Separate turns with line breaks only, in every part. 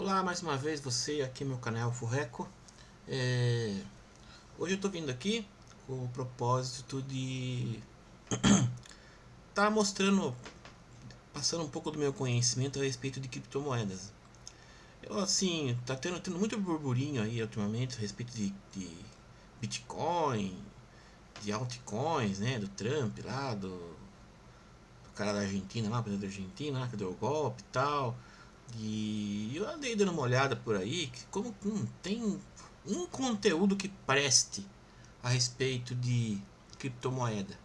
Olá, mais uma vez você aqui no meu canal Furreco. Hoje eu tô vindo aqui com o propósito de tá mostrando, passando um pouco do meu conhecimento a respeito de criptomoedas. Eu assim, tá tendo muito burburinho aí ultimamente a respeito de Bitcoin, de altcoins, né, do Trump lá, do cara da Argentina lá, presidente da Argentina lá, que deu o golpe e tal. E eu andei dando uma olhada por aí, que como não tem um conteúdo que preste a respeito de criptomoeda.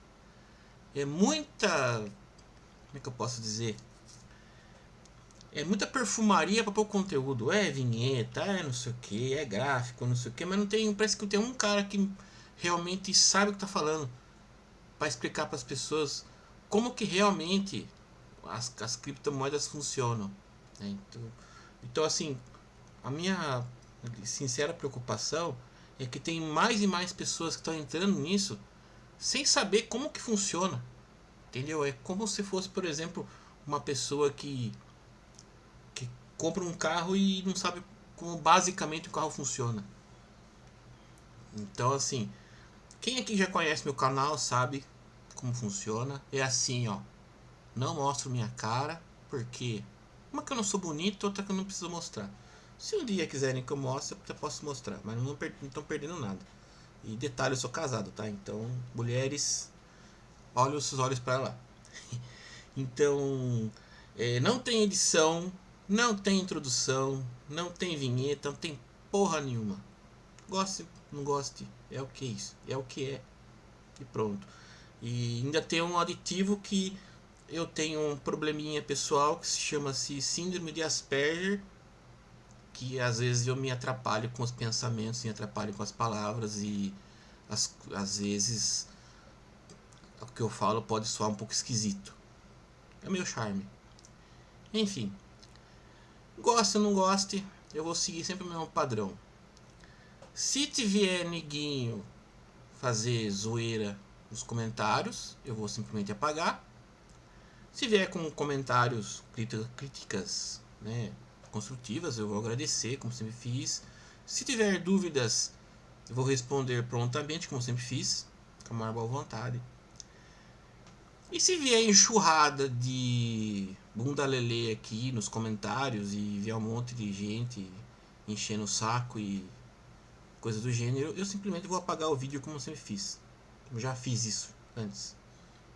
É muita, como é que eu posso dizer? É muita perfumaria para pôr conteúdo. É vinheta, é não sei o que, é gráfico, não sei o que, mas não tem, parece que não tem um cara que realmente sabe o que tá falando para explicar para as pessoas como que realmente as criptomoedas funcionam, né? Então assim, a minha sincera preocupação é que tem mais e mais pessoas que estão entrando nisso sem saber como que funciona, entendeu? É como se fosse, por exemplo, uma pessoa que compra um carro e não sabe como basicamente o carro funciona. Então, assim, quem aqui já conhece meu canal sabe como funciona. É assim, ó. Não mostro minha cara, porque uma que eu não sou bonito, outra que eu não preciso mostrar. Se um dia quiserem que eu mostre, eu até posso mostrar, mas não estão perdendo nada. E detalhe, eu sou casado, tá? Então, mulheres, olhem os seus olhos para lá. Então, não tem edição, não tem introdução, não tem vinheta, não tem porra nenhuma. Goste, não goste, é o que é isso, é o que é. E pronto. E ainda tem um aditivo que eu tenho um probleminha pessoal que se chama-se síndrome de Asperger, que às vezes eu me atrapalho com os pensamentos, me atrapalho com as palavras e às vezes o que eu falo pode soar um pouco esquisito. É meu charme. Enfim, goste ou não goste, eu vou seguir sempre o mesmo padrão. Se tiver neguinho fazer zoeira nos comentários, eu vou simplesmente apagar. Se vier com comentários, críticas, né, construtivas, eu vou agradecer, como sempre fiz. Se tiver dúvidas, eu vou responder prontamente, como sempre fiz, com a maior boa vontade. E se vier enxurrada de bunda lelê aqui nos comentários e vier um monte de gente enchendo o saco e coisa do gênero, eu simplesmente vou apagar o vídeo como eu sempre fiz. Eu já fiz isso antes,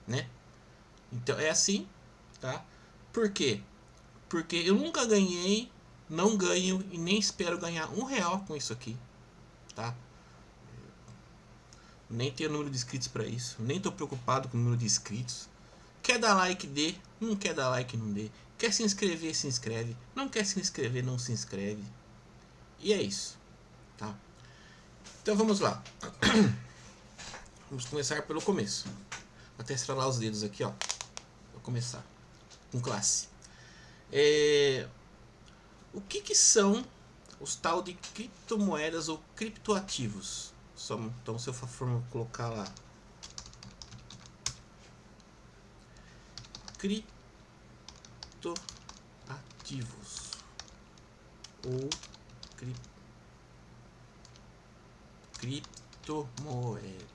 né? Então é assim, tá? Por quê? Porque eu nunca ganhei, não ganho e nem espero ganhar R$ 1 com isso aqui, tá? Nem tenho número de inscritos para isso, nem tô preocupado com o número de inscritos. Quer dar like, dê. Não quer dar like, não dê. Quer se inscrever, se inscreve. Não quer se inscrever, não se inscreve. E é isso, tá? Então vamos lá. Vamos começar pelo começo. Vou até estralar os dedos aqui, ó. Vou começar com classe. O que são os tal de criptomoedas ou criptoativos? Então, se eu for colocar lá criptoativos ou criptomoedas.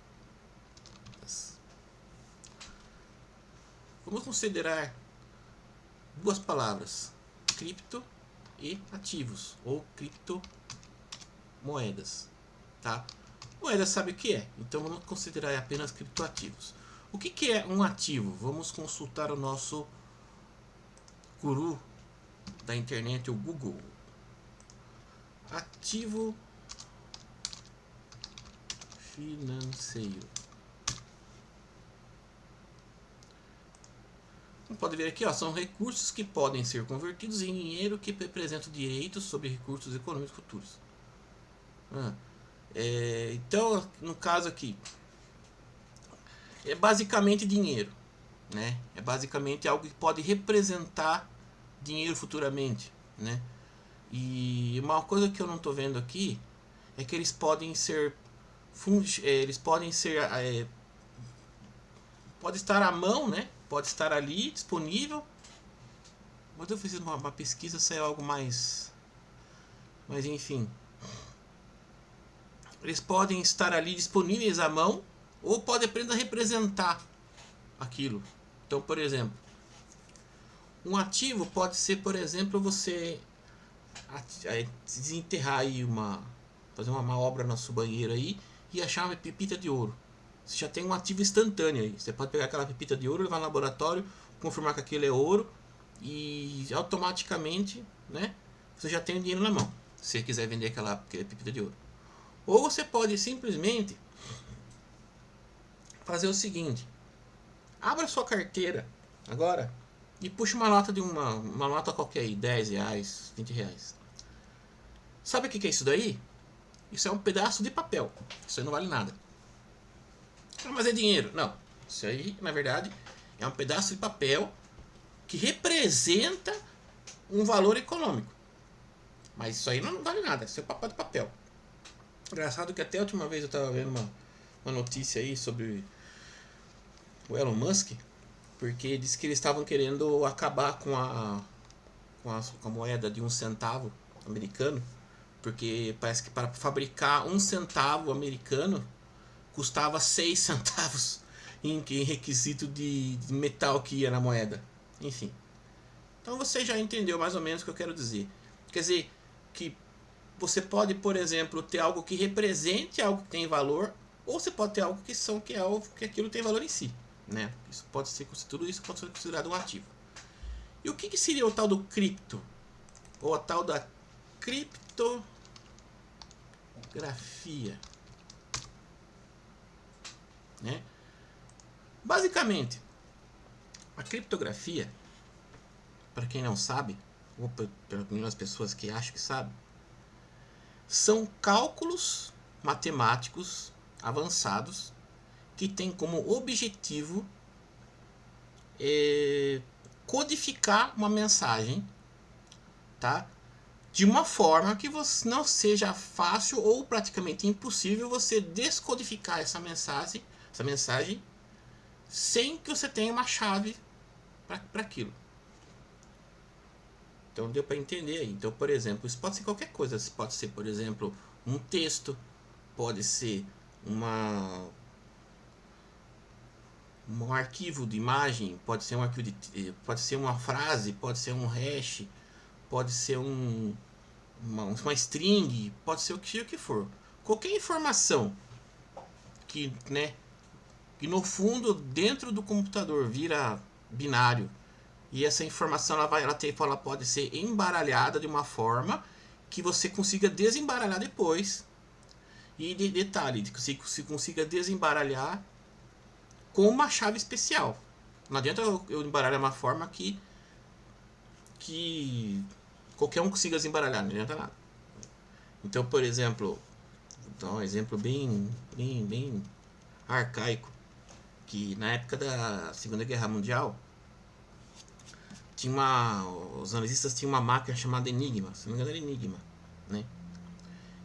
Vamos considerar duas palavras: cripto e ativos ou criptomoedas, tá? Moeda sabe o que é, então vamos considerar apenas criptoativos. O que é um ativo? Vamos consultar o nosso guru da internet, o Google. Ativo financeiro. Como pode ver aqui, ó, são recursos que podem ser convertidos em dinheiro que representam direitos sobre recursos econômicos futuros. Então, no caso aqui, é basicamente dinheiro, né? É basicamente algo que pode representar dinheiro futuramente, né? E uma coisa que eu não estou vendo aqui é que eles podem ser pode estar à mão, né? Pode estar ali disponível. Quando eu fiz uma pesquisa, saiu algo mais Mas enfim, eles podem estar ali disponíveis à mão ou pode apenas representar aquilo. Então, por exemplo, um ativo pode ser, por exemplo, você desenterrar aí fazer uma obra no seu banheiro aí e achar uma pepita de ouro. Você já tem um ativo instantâneo aí. Você pode pegar aquela pepita de ouro, levar no laboratório, confirmar que aquilo é ouro e automaticamente, né, você já tem o dinheiro na mão. Se você quiser vender aquela pepita de ouro. Ou você pode simplesmente fazer o seguinte: abra sua carteira agora e puxa uma nota de uma nota qualquer aí, 10 reais, 20 reais. Sabe o que é isso daí? Isso é um pedaço de papel. Isso aí não vale nada. Ah, mas é dinheiro. Não. Isso aí, na verdade, é um pedaço de papel que representa um valor econômico. Mas isso aí não vale nada. Isso é papel de papel. Engraçado que até a última vez eu estava vendo uma notícia aí sobre o Elon Musk, porque disse que eles estavam querendo acabar com a moeda de 1 centavo americano, porque parece que para fabricar 1 centavo americano custava 6 centavos em requisito de metal que ia na moeda. Enfim. Então você já entendeu mais ou menos o que eu quero dizer. Quer dizer, que você pode, por exemplo, ter algo que represente algo que tem valor, ou você pode ter algo que aquilo tem valor em si. Né? Isso pode ser, tudo isso pode ser considerado um ativo. E o que seria o tal do cripto? Ou a tal da criptografia? Né? Basicamente, a criptografia, para quem não sabe, ou pelo menos as pessoas que acham que sabem, são cálculos matemáticos avançados que têm como objetivo codificar uma mensagem, tá? De uma forma que não seja fácil ou praticamente impossível você descodificar essa mensagem sem que você tenha uma chave para aquilo. Então deu para entender aí. Então, por exemplo, isso pode ser qualquer coisa. Isso pode ser, por exemplo, um texto, pode ser um arquivo de imagem, pode ser um arquivo pode ser uma frase, pode ser um hash, pode ser uma string, pode ser o que for. Qualquer informação que, né, que no fundo dentro do computador vira binário e essa informação ela pode ser embaralhada de uma forma que você consiga desembaralhar depois. E detalhe, que você consiga desembaralhar com uma chave especial. Não adianta eu embaralhar uma forma que qualquer um consiga desembaralhar, não adianta nada. Então, por exemplo, vou dar um exemplo bem arcaico, que na época da Segunda Guerra Mundial os nazistas tinham uma máquina chamada Enigma, se não me engano era Enigma, né?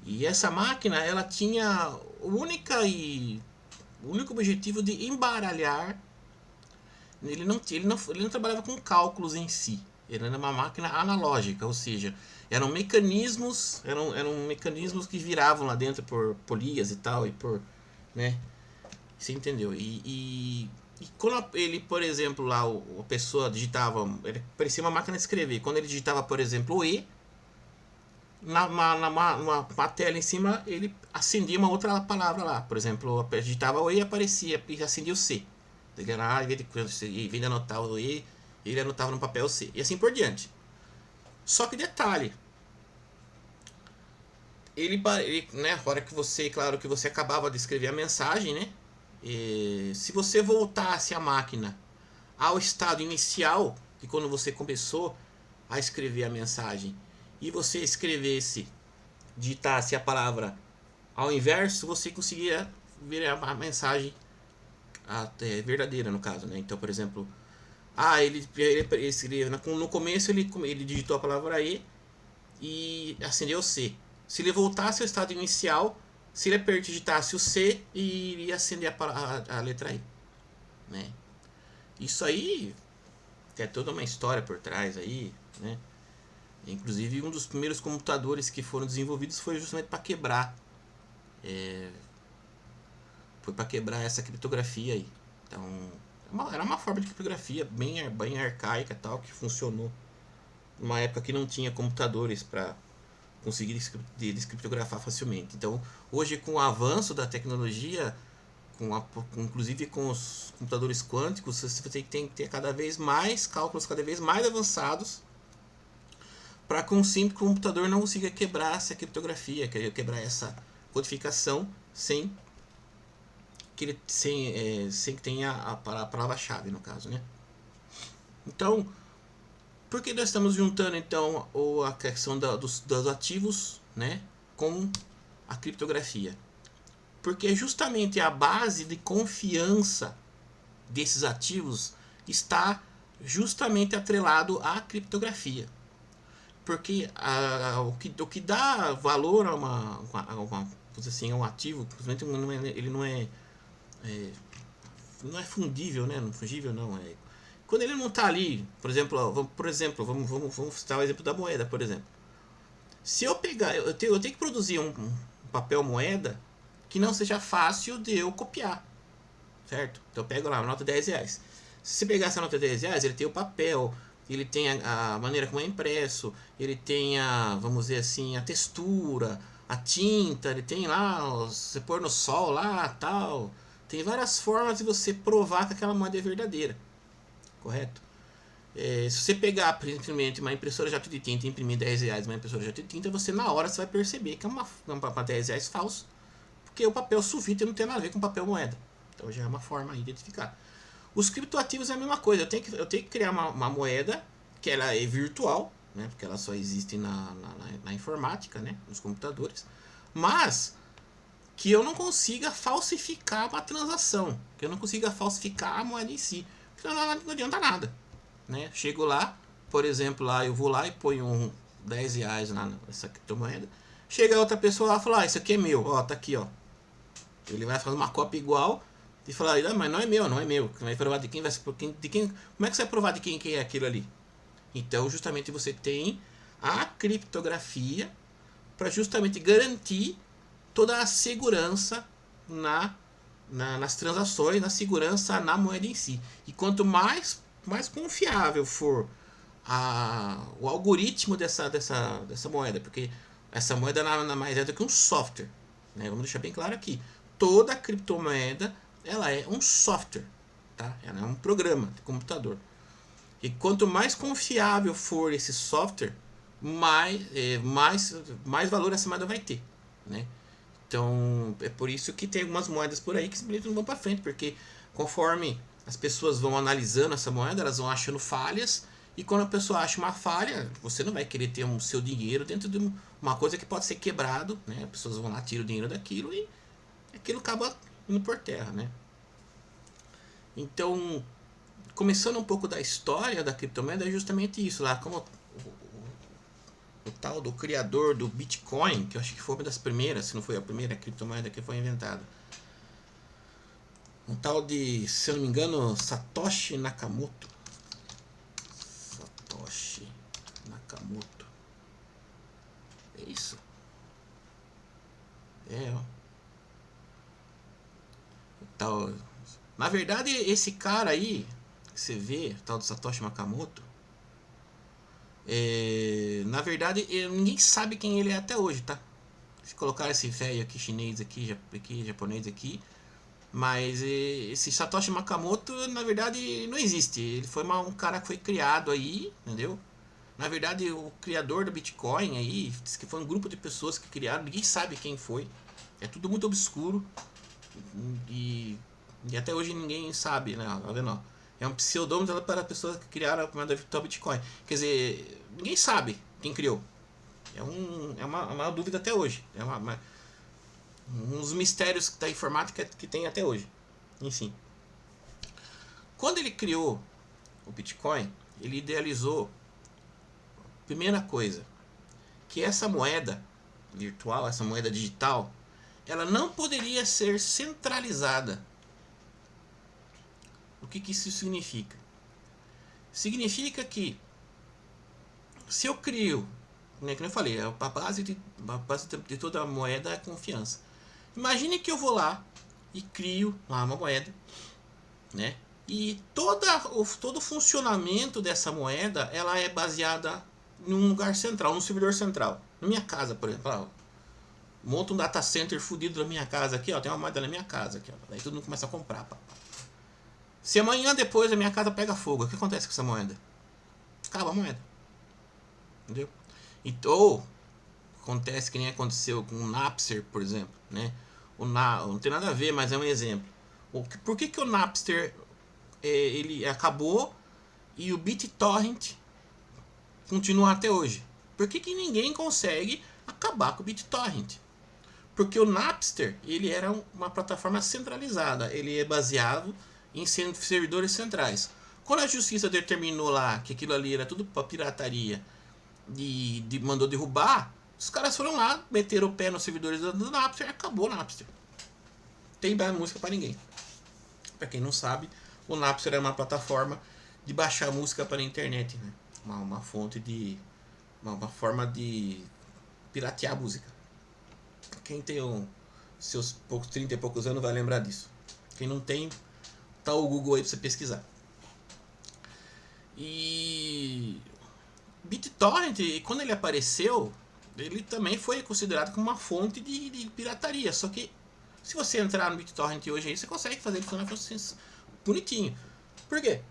E essa máquina, ela tinha o único objetivo de embaralhar. Ele não trabalhava com cálculos em si. Ele era uma máquina analógica, ou seja, eram mecanismos que viravam lá dentro por polias e tal, e por, né? Você entendeu? E quando ele, por exemplo, lá a pessoa digitava, ele parecia uma máquina de escrever. Quando ele digitava, por exemplo, o E, numa tela em cima, ele acendia uma outra palavra lá. Por exemplo, digitava o E e aparecia, e acendia o C. Em vez de anotar o E, ele anotava no papel o C. E assim por diante. Só que detalhe. Ele né, a hora que você, claro, que você acabava de escrever a mensagem, né? Se você voltasse a máquina ao estado inicial, que quando você começou a escrever a mensagem, e você digitasse a palavra ao inverso, você conseguia ver a mensagem verdadeira, no caso, né? Então, por exemplo, no começo ele digitou a palavra e acendeu o C. Se ele voltasse ao estado inicial, se ele digitasse o C, iria acender a letra I, né? Isso aí tem toda uma história por trás aí, né? Inclusive, um dos primeiros computadores que foram desenvolvidos foi justamente para quebrar. Foi para quebrar essa criptografia aí. Então, era uma forma de criptografia bem arcaica tal, que funcionou numa época que não tinha computadores para conseguir descriptografar facilmente. Então, hoje, com o avanço da tecnologia, inclusive com os computadores quânticos, você tem que ter cada vez mais cálculos cada vez mais avançados para que um simples computador não consiga quebrar essa criptografia, quebrar essa codificação sem que tenha a palavra-chave, no caso, né? Então, por que nós estamos juntando então a questão dos ativos, né, com a criptografia? Porque justamente a base de confiança desses ativos está justamente atrelado à criptografia. Porque o que dá valor a um ativo, ele não é fundível, né? Não fungível não. Quando ele não está ali, por exemplo, vamos citar o exemplo da moeda, por exemplo. Se eu pegar, eu tenho que produzir um papel moeda que não seja fácil de eu copiar, certo? Então eu pego lá uma nota de 10 reais. Se você pegar essa nota de 10 reais, ele tem o papel, ele tem a maneira como é impresso, ele tem vamos dizer assim, a textura, a tinta, ele tem lá, você pôr no sol lá, tal. Tem várias formas de você provar que aquela moeda é verdadeira, correto? Se você pegar simplesmente uma impressora jato de tinta e imprimir 10 reais uma impressora jato de tinta, você na hora você vai perceber que é uma 10 reais falso, porque o papel sulfite não tem nada a ver com papel moeda. Então já é uma forma de identificar. Os criptoativos é a mesma coisa. Eu tenho que criar uma moeda que ela é virtual, né, porque ela só existe na informática, né, nos computadores, mas que eu não consiga falsificar uma transação, que eu não consiga falsificar a moeda em si, porque não adianta nada, né? Chego lá, por exemplo, lá eu vou lá e ponho 10 reais nessa criptomoeda, chega outra pessoa lá e fala, isso aqui é meu, ó, tá aqui, ó. Ele vai fazer uma cópia igual e falar, mas não é meu, não é meu. Vai provar de quem vai de quem, como é que você vai provar de quem é aquilo ali? Então, justamente você tem a criptografia para justamente garantir toda a segurança nas transações, na segurança na moeda em si. E quanto mais confiável for o algoritmo dessa moeda, porque essa moeda nada mais é do que um software, né? Vamos deixar bem claro aqui. Toda criptomoeda ela é um software, tá? Ela é um programa de computador. E quanto mais confiável for esse software, mais valor essa moeda vai ter, né? Então, é por isso que tem algumas moedas por aí que simplesmente não vão para frente, porque conforme as pessoas vão analisando essa moeda, elas vão achando falhas, e quando a pessoa acha uma falha, você não vai querer ter o seu dinheiro dentro de uma coisa que pode ser quebrado, né? As pessoas vão lá, tiram o dinheiro daquilo e aquilo acaba indo por terra, né? Então, começando um pouco da história da criptomoeda, é justamente isso lá, como o tal do criador do Bitcoin, que eu acho que foi uma das primeiras, se não foi a primeira criptomoeda que foi inventada. Um tal de, se eu não me engano, Satoshi Nakamoto. Satoshi Nakamoto. É isso? É, ó. O tal, na verdade, esse cara aí, que você vê, o tal do Satoshi Nakamoto, na verdade, ninguém sabe quem ele é até hoje, tá? Se colocar esse velho aqui, chinês aqui, japonês aqui, mas esse Satoshi Nakamoto, na verdade, não existe. Ele foi um cara que foi criado aí, entendeu? Na verdade, o criador do Bitcoin aí, diz que foi um grupo de pessoas que criaram, ninguém sabe quem foi. É tudo muito obscuro e, e até hoje ninguém sabe, né? Tá vendo? É um pseudônimo para pessoas que criaram a moeda virtual Bitcoin. Quer dizer, ninguém sabe quem criou. É uma dúvida até hoje. É um dos mistérios da informática que tem até hoje. Enfim. Quando ele criou o Bitcoin, ele idealizou, primeira coisa, que essa moeda virtual, essa moeda digital, ela não poderia ser centralizada. O que isso significa? Significa que Se eu crio, né, como eu falei, a base de toda moeda é a confiança. Imagine que eu vou lá e crio lá uma moeda, né? E todo o funcionamento dessa moeda, ela é baseada em um lugar central, num servidor central. Na minha casa, por exemplo, ó, monta um data center fudido na minha casa aqui, ó, tem uma moeda na minha casa aqui, ó. Daí todo mundo começa a comprar, pá. Se amanhã depois a minha casa pega fogo, o que acontece com essa moeda? Acaba a moeda. Entendeu? Então, acontece que nem aconteceu com o Napster, por exemplo, né? Não tem nada a ver, mas é um exemplo. Por que o Napster ele acabou e o BitTorrent continua até hoje? Por que ninguém consegue acabar com o BitTorrent? Porque o Napster ele era uma plataforma centralizada, ele é baseado em servidores centrais. Quando a justiça determinou lá que aquilo ali era tudo para pirataria e mandou derrubar, os caras foram lá, meteram o pé nos servidores do Napster e acabou o Napster. Tem música para ninguém. Para quem não sabe, o Napster é uma plataforma de baixar música para a internet, né? Uma fonte de uma forma de piratear a música. Quem tem seus 30 e poucos anos vai lembrar disso. Quem não tem, tá o Google aí para você pesquisar. E BitTorrent, quando ele apareceu, ele também foi considerado como uma fonte de pirataria. Só que se você entrar no BitTorrent hoje aí, você consegue fazer ele funcionar bonitinho. Por quê?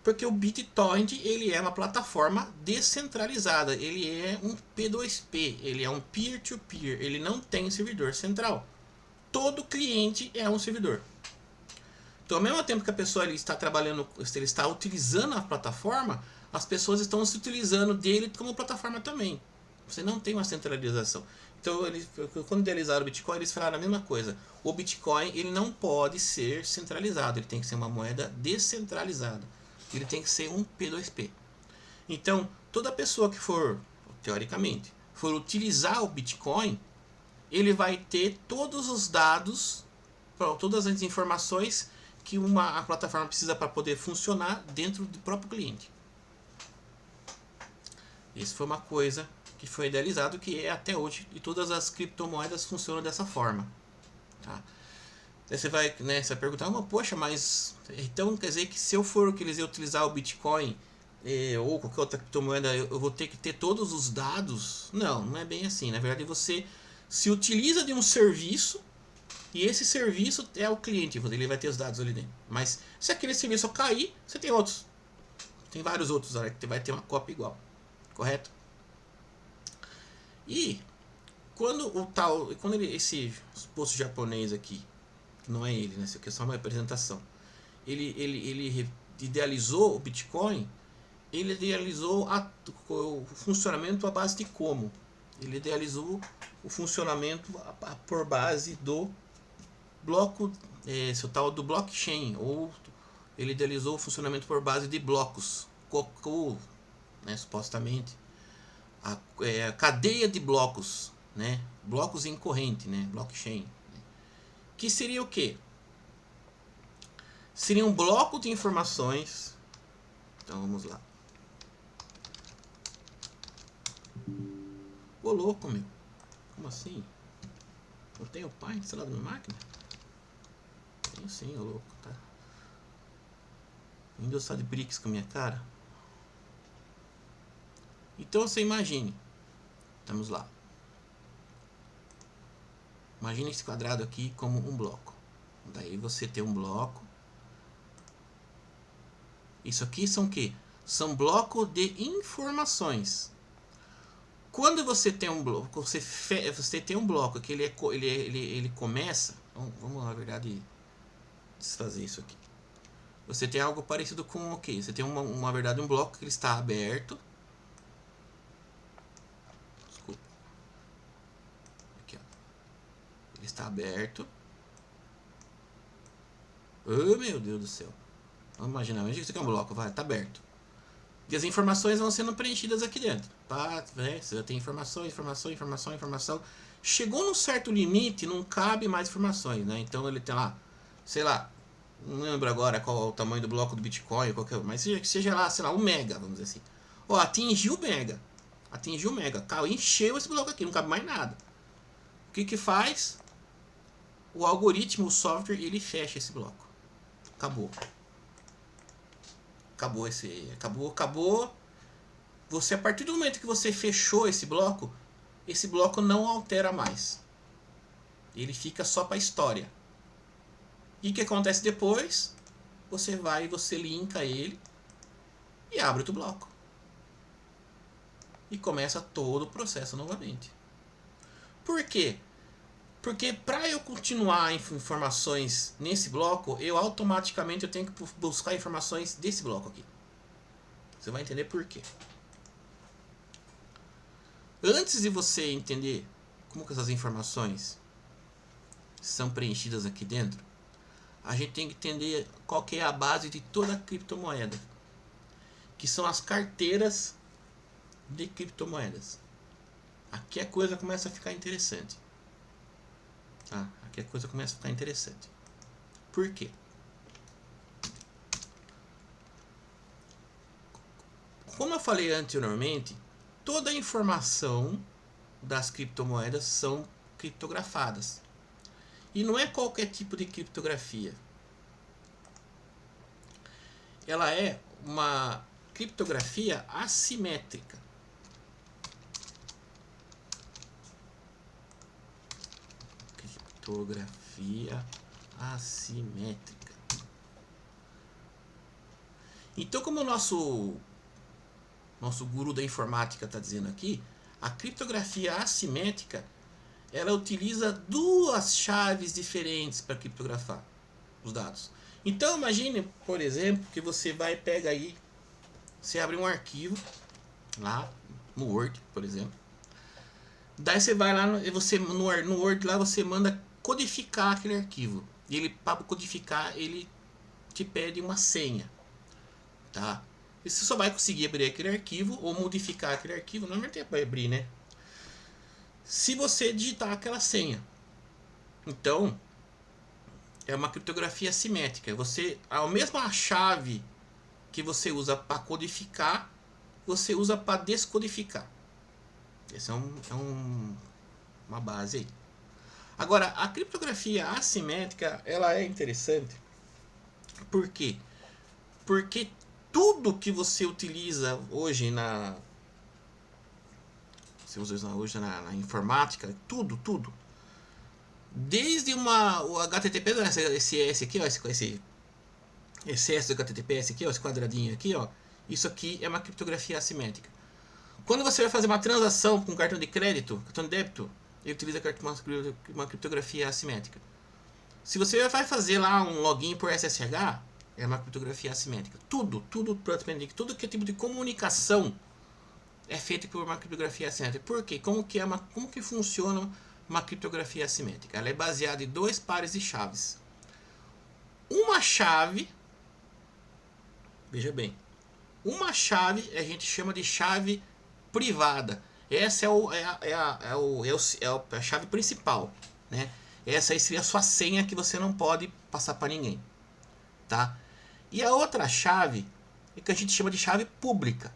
Porque o BitTorrent ele é uma plataforma descentralizada, ele é um P2P, ele é um peer-to-peer, ele não tem servidor central. Todo cliente é um servidor. Então, ao mesmo tempo que a pessoa ele está trabalhando, ele está utilizando a plataforma, as pessoas estão se utilizando dele como plataforma também. Você não tem uma centralização. Então, quando idealizaram o Bitcoin, eles falaram a mesma coisa. O Bitcoin ele não pode ser centralizado, ele tem que ser uma moeda descentralizada. Ele tem que ser um P2P. Então, toda pessoa que for, teoricamente, for utilizar o Bitcoin, ele vai ter todos os dados, todas as informações que a plataforma precisa para poder funcionar dentro do próprio cliente. Isso foi uma coisa que foi idealizado, que é até hoje, e todas as criptomoedas funcionam dessa forma. Tá? Aí você vai perguntar, poxa, mas então quer dizer que se eu for utilizar o Bitcoin ou qualquer outra criptomoeda, eu vou ter que ter todos os dados? Não, não é bem assim. Na verdade, você se utiliza de um serviço e esse serviço é o cliente, ele vai ter os dados ali dentro. Mas se aquele serviço cair, você tem outros. Tem vários outros, que vai ter uma cópia igual. Correto? E quando esse suposto japonês aqui, não é ele, né? Isso aqui é só uma representação. Ele idealizou o Bitcoin, ele idealizou o funcionamento à base de como? Ele idealizou o funcionamento por base do bloco, esse tal do blockchain, ou ele idealizou o funcionamento por base de blocos, né, supostamente, a cadeia de blocos, né, blocos em corrente, né, blockchain. Que seria o quê? Seria um bloco de informações. Então vamos lá. Ô louco, meu. Como assim? Eu tenho pai instalado na máquina? Tenho sim, ô louco, tá? Windows tá de bricks com a minha cara. Então você imagine. Vamos lá. Imagine esse quadrado aqui como um bloco. Daí você tem um bloco. Isso aqui são o quê? São blocos de informações. Quando você tem um bloco, você tem um bloco que ele começa. Vamos na verdade desfazer isso aqui. Você tem algo parecido com o que? Você tem uma verdade um bloco que ele está aberto. Desculpa. Aqui, ó. Ele está aberto. Oh, meu Deus do céu. Vamos imaginar, imagina que isso aqui é um bloco, vai, tá aberto. E as informações vão sendo preenchidas aqui dentro. Tá, né? Você já tem informação. Chegou num certo limite, não cabe mais informações, né? Então ele tem lá, sei lá, não lembro agora qual é o tamanho do bloco do Bitcoin, mas seja lá, sei lá, 1 mega, vamos dizer assim. Ó, atingiu o mega. Atingiu o mega. Encheu esse bloco aqui, não cabe mais nada. O que faz? O algoritmo, o software, ele fecha esse bloco. Acabou. Acabou. Você, a partir do momento que você fechou esse bloco não altera mais. Ele fica só para a história. E o que acontece depois? Você linka ele e abre outro bloco. E começa todo o processo novamente. Por quê? Porque para eu continuar informações nesse bloco, automaticamente eu tenho que buscar informações desse bloco aqui. Você vai entender por quê. Antes de você entender como que essas informações são preenchidas aqui dentro, a gente tem que entender qual que é a base de toda a criptomoeda, que são as carteiras de criptomoedas. Aqui a coisa começa a ficar interessante. Por quê? Como eu falei anteriormente, toda a informação das criptomoedas são criptografadas. E não é qualquer tipo de criptografia. Ela é uma criptografia assimétrica. Criptografia assimétrica. Então, como o nosso guru da informática está dizendo aqui, a criptografia assimétrica, ela utiliza duas chaves diferentes para criptografar os dados. Então imagine, por exemplo, que você pega aí, você abre um arquivo lá no Word, por exemplo. Daí você vai lá, no Word lá você manda codificar aquele arquivo. E ele, para codificar, ele te pede uma senha, tá? E você só vai conseguir abrir aquele arquivo ou modificar aquele arquivo, não vai ter para abrir, né? Se você digitar aquela senha. Então, é uma criptografia assimétrica. A mesma chave que você usa para codificar, você usa para descodificar. Essa uma base aí. Agora, a criptografia assimétrica, ela é interessante. Por quê? Porque tudo que você utiliza hoje na informática, tudo. Desde o HTTP, esse S aqui, ó, esse S do HTTPS aqui, ó, esse quadradinho aqui, ó, isso aqui é uma criptografia assimétrica. Quando você vai fazer uma transação com cartão de crédito, cartão de débito, ele utiliza uma criptografia assimétrica. Se você vai fazer lá um login por SSH, é uma criptografia assimétrica. Tudo que é tipo de comunicação é feito por uma criptografia assimétrica. Por quê? Como que funciona uma criptografia assimétrica? Ela é baseada em dois pares de chaves. Uma chave, veja bem, uma chave a gente chama de chave privada. Essa é a chave principal, né? Essa aí seria a sua senha que você não pode passar para ninguém, tá? E a outra chave é que a gente chama de chave pública.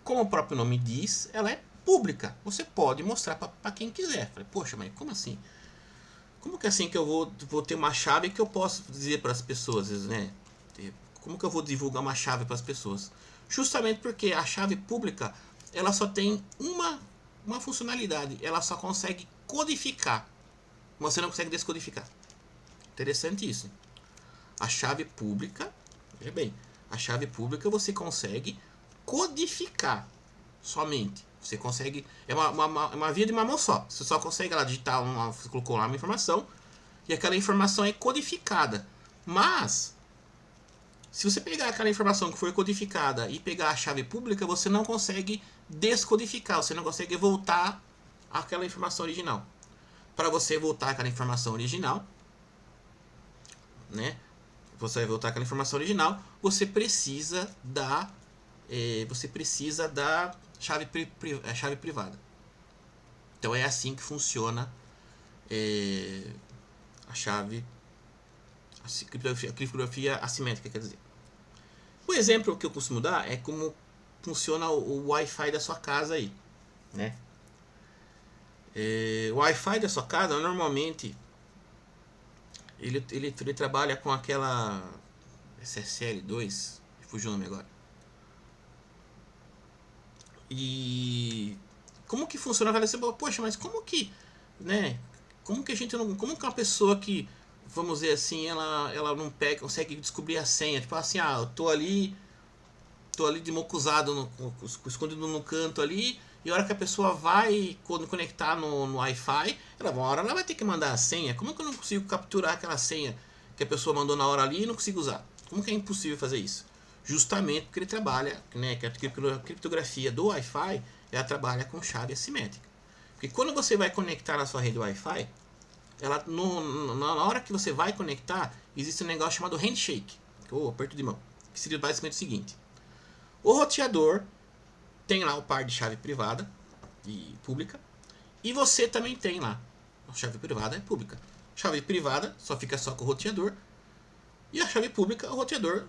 Como o próprio nome diz, ela é pública. Você pode mostrar para quem quiser. Falei, poxa, mas como assim? Como que é assim que eu vou ter uma chave que eu posso dizer para as pessoas, né? Como que eu vou divulgar uma chave para as pessoas? Justamente porque a chave pública, ela só tem uma funcionalidade. Ela só consegue codificar. Você não consegue descodificar. Interessante isso. A chave pública, veja bem, a chave pública você consegue codificar somente. Você consegue. É uma via de uma mão só. Você só consegue lá digitar você colocou lá uma informação e aquela informação é codificada. Mas se você pegar aquela informação que foi codificada e pegar a chave pública, você não consegue descodificar, você não consegue voltar àquela informação original. Para você voltar àquela informação original, né? Você vai voltar àquela informação original, você precisa da chave privada. Então é assim que funciona a chave, a criptografia assimétrica, quer dizer. O exemplo que eu costumo dar é como funciona o Wi-Fi da sua casa aí. né? O Wi-Fi da sua casa, normalmente, ele trabalha com aquela SSL2, fugiu o nome agora. E como que funciona? Você fala, poxa, mas como que, né? Como que a gente não, como que uma pessoa que, vamos dizer assim, ela não pega, consegue descobrir a senha, tipo assim, eu tô ali de mocusado, escondido no canto ali, e a hora que a pessoa vai conectar no Wi-Fi, uma hora ela vai ter que mandar a senha. Como que eu não consigo capturar aquela senha que a pessoa mandou na hora ali e não consigo usar? Como que é impossível fazer isso? Justamente porque ele trabalha, né, que a criptografia do Wi-Fi, ela trabalha com chave assimétrica. Porque quando você vai conectar na sua rede Wi-Fi, na hora que você vai conectar, existe um negócio chamado handshake, ou aperto de mão, que seria basicamente o seguinte: o roteador tem lá o par de chave privada e pública, e você também tem lá a chave privada e pública. Chave privada só fica só com o roteador, e a chave pública o roteador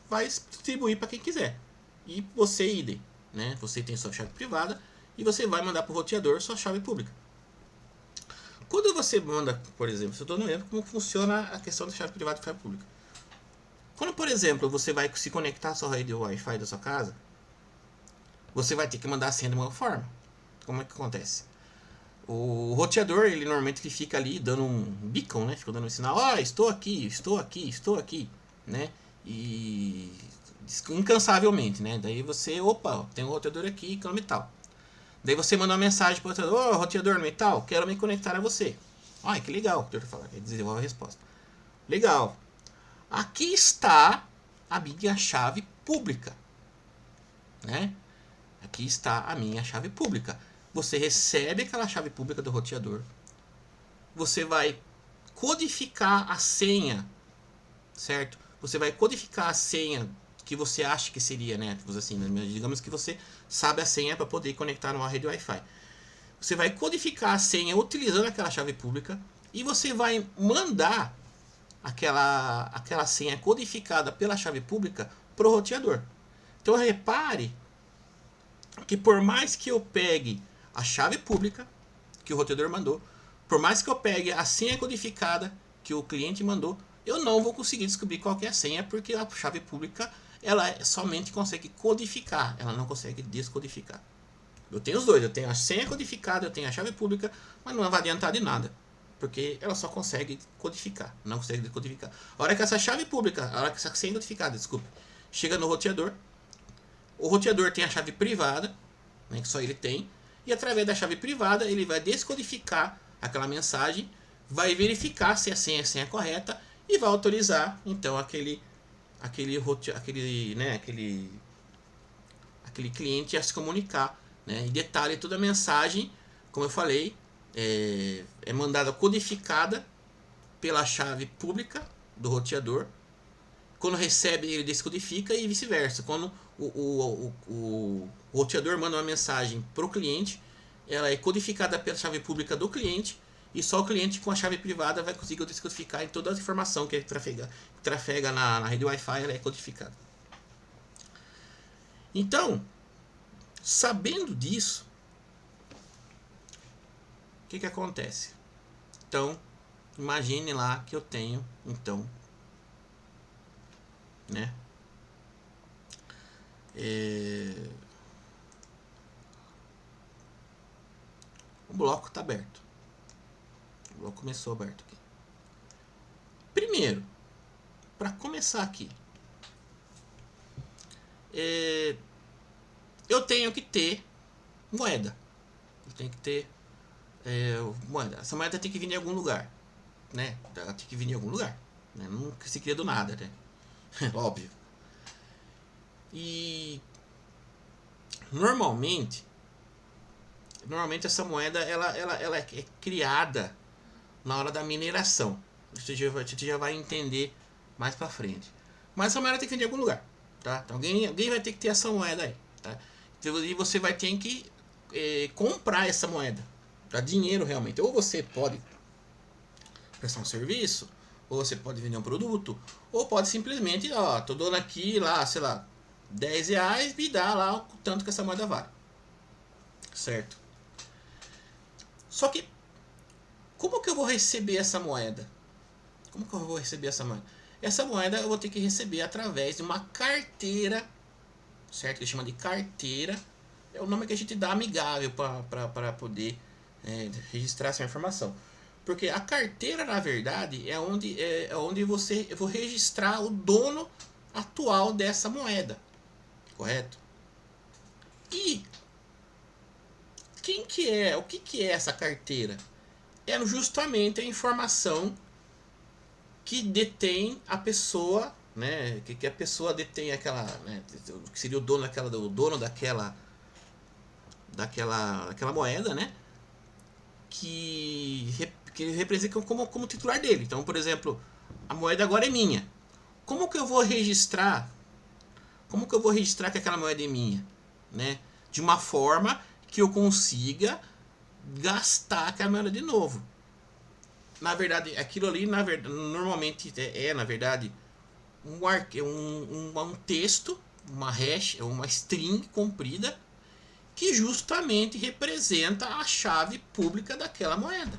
vai distribuir para quem quiser. E você idem, né? Você tem sua chave privada e você vai mandar para o roteador sua chave pública. Quando você manda, por exemplo, eu estou não lembro como funciona a questão da chave privada e chave pública. Quando, por exemplo, você vai se conectar à sua rede Wi-Fi da sua casa, você vai ter que mandar a senha de uma forma. Como é que acontece? O roteador, ele normalmente fica ali dando um beacon, né? Fica dando um sinal, estou aqui, estou aqui, estou aqui, né? E incansavelmente, né? Daí você, opa, tem um roteador aqui, que é no metal. Daí você manda uma mensagem para o roteador, roteador metal, quero me conectar a você. Ai, que legal, o roteador fala, ele desenvolve a resposta. Legal. Aqui está a minha chave pública, né? Aqui está a minha chave pública. Você recebe aquela chave pública do roteador. Você vai codificar a senha, certo? Você vai codificar a senha que você acha que seria, né? Assim, digamos que você sabe a senha para poder conectar numa rede Wi-Fi. Você vai codificar a senha utilizando aquela chave pública e você vai mandar aquela senha codificada pela chave pública para o roteador. Então repare que por mais que eu pegue a chave pública que o roteador mandou, por mais que eu pegue a senha codificada que o cliente mandou, eu não vou conseguir descobrir qual é a senha, porque a chave pública ela somente consegue codificar, ela não consegue descodificar. Eu tenho os dois, eu tenho a senha codificada, eu tenho a chave pública, mas não vai adiantar de nada, porque ela só consegue codificar, não consegue decodificar. A hora que essa chave pública, a hora que essa senha codificada, desculpe, chega no roteador, o roteador tem a chave privada, né, que só ele tem, e através da chave privada ele vai descodificar aquela mensagem, vai verificar se a senha é correta e vai autorizar então aquele cliente a se comunicar, né? E detalhe, toda a mensagem, como eu falei, é mandada codificada pela chave pública do roteador. Quando recebe, ele descodifica e vice-versa. Quando o roteador manda uma mensagem para o cliente, ela é codificada pela chave pública do cliente e só o cliente com a chave privada vai conseguir descodificar e toda a informação que ele trafega na rede Wi-Fi ela é codificada. Então, sabendo disso, o que acontece? Então, imagine lá que eu tenho, então, né? O bloco está aberto. O bloco começou aberto aqui. Primeiro, para começar aqui, eu tenho que ter moeda. Eu tenho que ter moeda. Essa moeda tem que vir de algum lugar, né? Ela tem que vir de algum lugar, né? Não se cria do nada, né? Óbvio. E normalmente essa moeda ela é criada na hora da mineração. Você já vai entender mais pra frente. Mas essa moeda tem que vir de algum lugar, tá? Então, alguém vai ter que ter essa moeda aí, tá? E você vai ter que comprar essa moeda, tá? Dinheiro realmente. Ou você pode prestar um serviço, ou você pode vender um produto, ou pode simplesmente, tô dando aqui lá, sei lá, 10 reais, me dá lá o tanto que essa moeda vale. certo? Só que, como que eu vou receber essa moeda? Como que eu vou receber essa moeda? Essa moeda eu vou ter que receber através de uma carteira, certo? Que chama de carteira. É o nome que a gente dá amigável para poder registrar essa informação. Porque a carteira, na verdade, é onde eu vou registrar o dono atual dessa moeda, correto? E o que é essa carteira? É justamente a informação que detém a pessoa, né? Que a pessoa detém aquela, né? Que seria o dono daquela moeda, né? Que representa como titular dele. Então, por exemplo, a moeda agora é minha. Como que eu vou registrar? Como que eu vou registrar que aquela moeda é minha, né? De uma forma que eu consiga gastar aquela moeda de novo. Na verdade, aquilo ali, normalmente na verdade, um texto, uma hash, uma string comprida, que justamente representa a chave pública daquela moeda.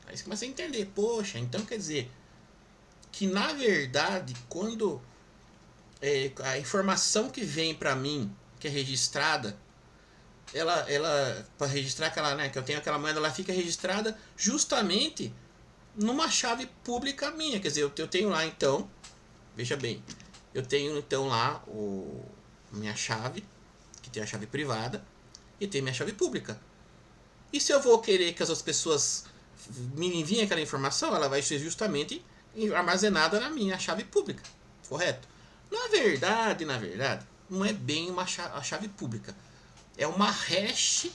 Aí você começa a entender, poxa, então quer dizer que na verdade, quando a informação que vem para mim, que é registrada, ela para registrar aquela, né, que eu tenho aquela moeda, ela fica registrada justamente numa chave pública minha. Quer dizer, eu tenho lá então, veja bem, eu tenho então lá minha chave, que tem a chave privada, e tem minha chave pública. E se eu vou querer que as outras pessoas me enviem aquela informação, ela vai ser justamente armazenada na minha chave pública, correto? Na verdade, não é bem a chave pública. É uma hash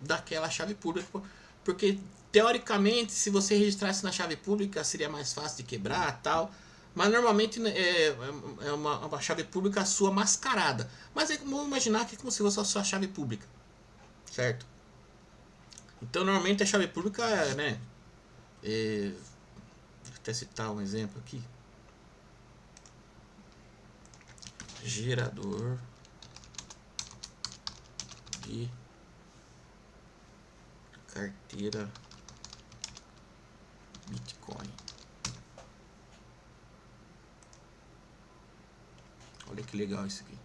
daquela chave pública, porque teoricamente, se você registrasse na chave pública, seria mais fácil de quebrar, tal. Mas normalmente é uma chave pública sua mascarada. Mas vamos imaginar que é como se fosse a sua chave pública, certo? Então normalmente a chave pública, né? Vou até citar um exemplo aqui. Gerador de carteira Bitcoin. Olha que legal isso aqui.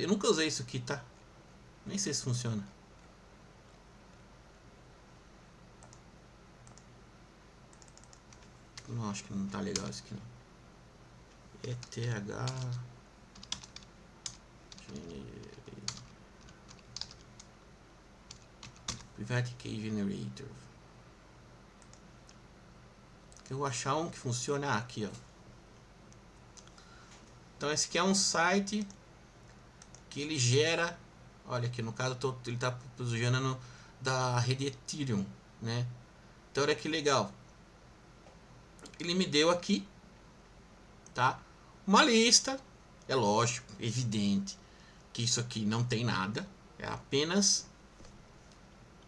Eu nunca usei isso aqui, tá? Nem sei se funciona. Não, acho que não tá legal isso aqui não. ETH Private Key Generator. Que eu vou achar um que funcione aqui, ó. Então esse aqui é um site que ele gera, olha aqui no caso ele está gerando da rede Ethereum, né? Então olha que legal. Ele me deu aqui, tá? Uma lista, é lógico, evidente que isso aqui não tem nada, é apenas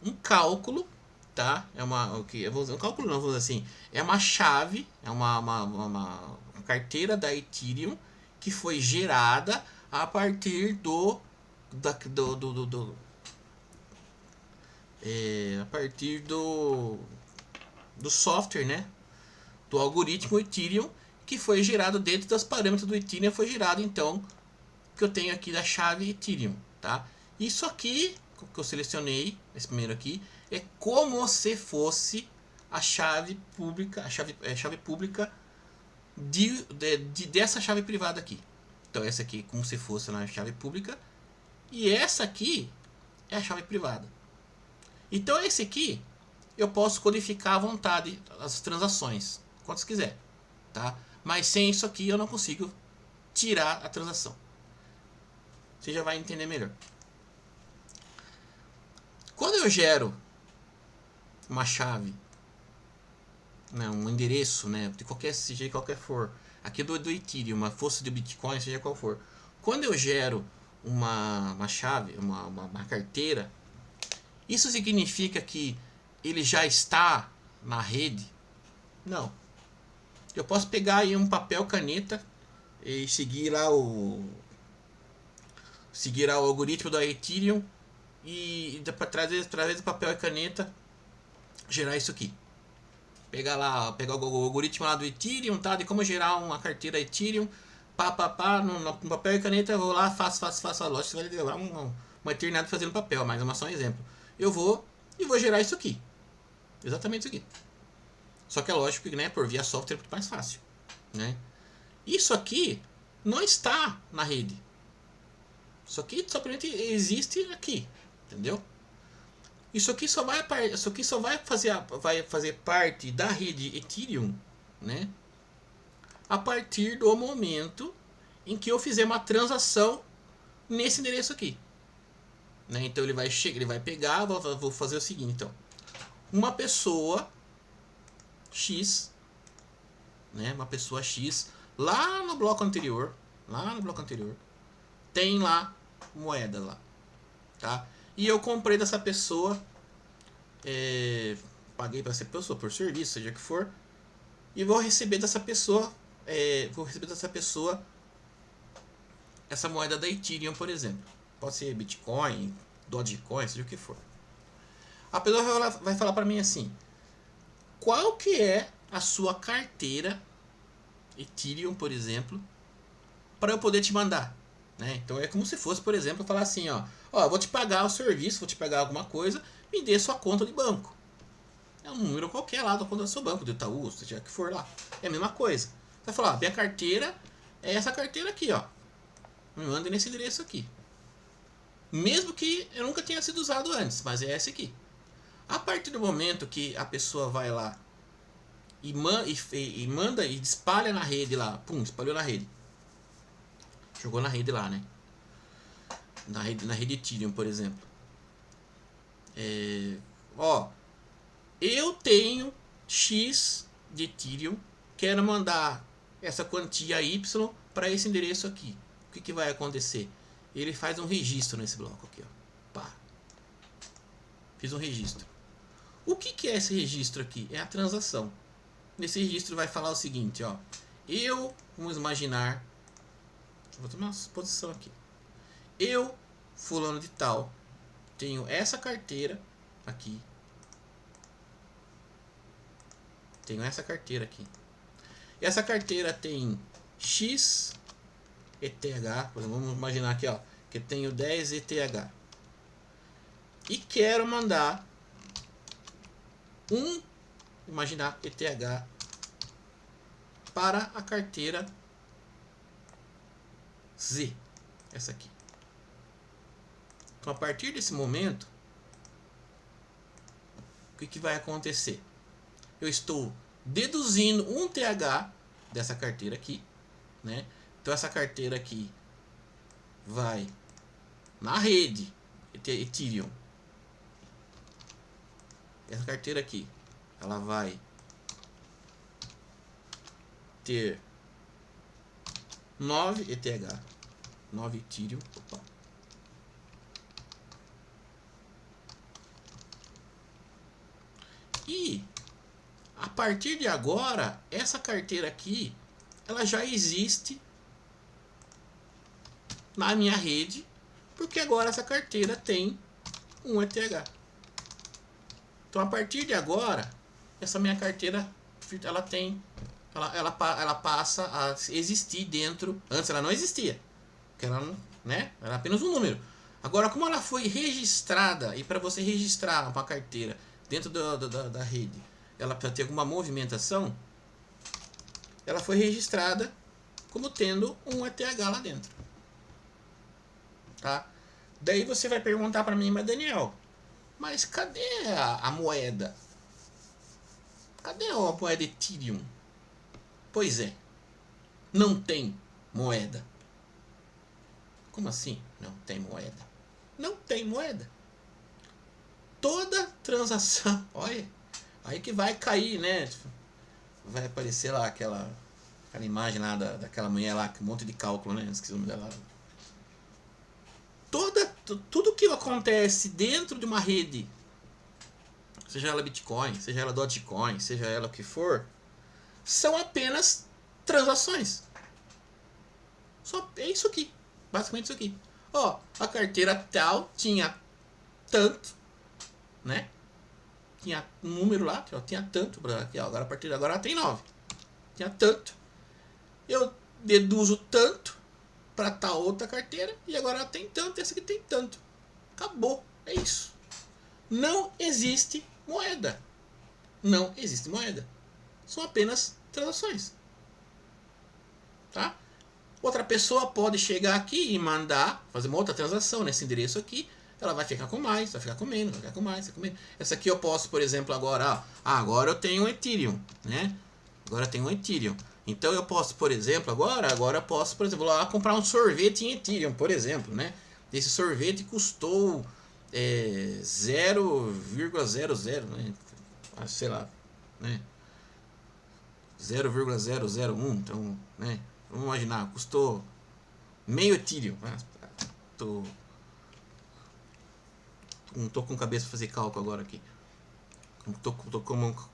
um cálculo, tá? É um cálculo não, vou dizer assim, é uma chave, é uma carteira da Ethereum que foi gerada a partir a partir do software, né? Do algoritmo Ethereum que foi gerado dentro dos parâmetros do Ethereum, foi gerado então que eu tenho aqui da chave Ethereum, tá? Isso aqui que eu selecionei, esse primeiro aqui, é como se fosse a chave pública, chave pública dessa chave privada aqui. Então essa aqui como se fosse na chave pública e essa aqui é a chave privada. Então esse aqui eu posso codificar à vontade as transações, quantas quiser, tá? Mas sem isso aqui eu não consigo tirar a transação. Você já vai entender melhor. Quando eu gero uma chave, né, um endereço, né, de qualquer seja qualquer for, aqui do Ethereum, uma fosse do Bitcoin, seja qual for. Quando eu gero uma chave, uma carteira, isso significa que ele já está na rede? Não. Eu posso pegar aí um papel, caneta e seguir lá seguir o algoritmo da Ethereum e através de papel e caneta gerar isso aqui. Pegar o algoritmo lá do Ethereum, tá? De como gerar uma carteira Ethereum, no papel e caneta eu vou lá, faço a lógica, você vai levar uma eternidade fazendo papel, mas é só um exemplo. Eu vou gerar isso aqui. Exatamente isso aqui. Só que é lógico que, né, por via software é muito mais fácil, né? Isso aqui não está na rede. Isso aqui somente existe aqui, entendeu? Isso aqui só vai fazer parte da rede Ethereum, né? A partir do momento em que eu fizer uma transação nesse endereço aqui, né? Então ele vai pegar, vou fazer o seguinte, então, uma pessoa X, né? Uma pessoa X lá no bloco anterior, tem lá moeda lá, tá? E eu comprei dessa pessoa, paguei para essa pessoa por serviço, seja que for, e vou receber dessa pessoa, essa moeda da Ethereum, por exemplo. Pode ser Bitcoin, Dogecoin, seja o que for. A pessoa vai falar para mim assim: qual que é a sua carteira Ethereum, por exemplo, para eu poder te mandar? Né? Então é como se fosse, por exemplo, falar assim, ó, eu vou te pagar o serviço, vou te pagar alguma coisa, me dê sua conta de banco. É um número qualquer lá da conta do seu banco, do Itaú, seja que for lá. É a mesma coisa. Você vai falar, minha carteira é essa carteira aqui, ó. Me manda nesse endereço aqui. Mesmo que eu nunca tenha sido usado antes, mas é esse aqui. A partir do momento que a pessoa vai lá e manda e espalha na rede lá, espalhou na rede. Jogou na rede lá, né? Na rede Ethereum, por exemplo. Eu tenho X de Ethereum, quero mandar essa quantia Y para esse endereço aqui. O que vai acontecer? Ele faz um registro nesse bloco aqui, ó. Pá. Fiz um registro. O que é esse registro aqui? É a transação. Nesse registro vai falar o seguinte, ó. Vamos imaginar, vou tomar uma posição aqui. Eu, fulano de tal, tenho essa carteira aqui. E essa carteira tem X ETH, vamos imaginar aqui, ó, que eu tenho 10 ETH. E quero mandar imaginar ETH para a carteira Z, essa aqui. Então, a partir desse momento, o que vai acontecer? Eu estou deduzindo um TH dessa carteira aqui, né? Então essa carteira aqui vai na rede Ethereum. Essa carteira aqui, ela vai ter 9 ETH, 9 Ethereum. Opa. E a partir de agora, essa carteira aqui, ela já existe na minha rede, porque agora essa carteira tem um ETH. Então a partir de agora, essa minha carteira, ela passa a existir dentro. Antes ela não existia, porque ela não, né? Era apenas um número. Agora, como ela foi registrada, e para você registrar uma carteira dentro da rede, ela precisa ter alguma movimentação, ela foi registrada como tendo um ETH lá dentro, tá? Daí você vai perguntar para mim, mas Daniel, mas cadê a moeda? Cadê a moeda Ethereum? Pois é, não tem moeda. Como assim não tem moeda? Não tem moeda. Toda transação, olha, aí que vai cair, né? Vai aparecer lá aquela imagem lá daquela mulher lá, com um monte de cálculo, né? Esqueci o nome dela. Tudo que acontece dentro de uma rede, seja ela Bitcoin, seja ela Dogecoin, seja ela o que for, são apenas transações. Só é isso aqui, basicamente isso aqui. Ó, a carteira tal tinha tanto, né? Tinha um número lá, ó, tinha tanto, aqui, ó, agora a partir de agora ela tem 9. Tinha tanto. Eu deduzo tanto para tal outra carteira e agora ela tem tanto, essa aqui tem tanto. Acabou, é isso. Não existe moeda. Não existe moeda. São apenas transações. Tá? Outra pessoa pode chegar aqui e mandar, fazer uma outra transação nesse endereço aqui. Ela vai ficar com mais, vai ficar com menos, vai ficar com mais, vai ficar com menos. Essa aqui eu posso, por exemplo, agora, agora eu tenho um Ethereum, né? Agora eu tenho um Ethereum. Então eu posso, por exemplo, agora eu posso, por exemplo, lá comprar um sorvete em Ethereum, por exemplo, né? Esse sorvete custou 0,00, né? Sei lá, né? 0,001, então, né? Vamos imaginar, custou meio Ethereum. Não tô com cabeça para fazer cálculo agora aqui. Tô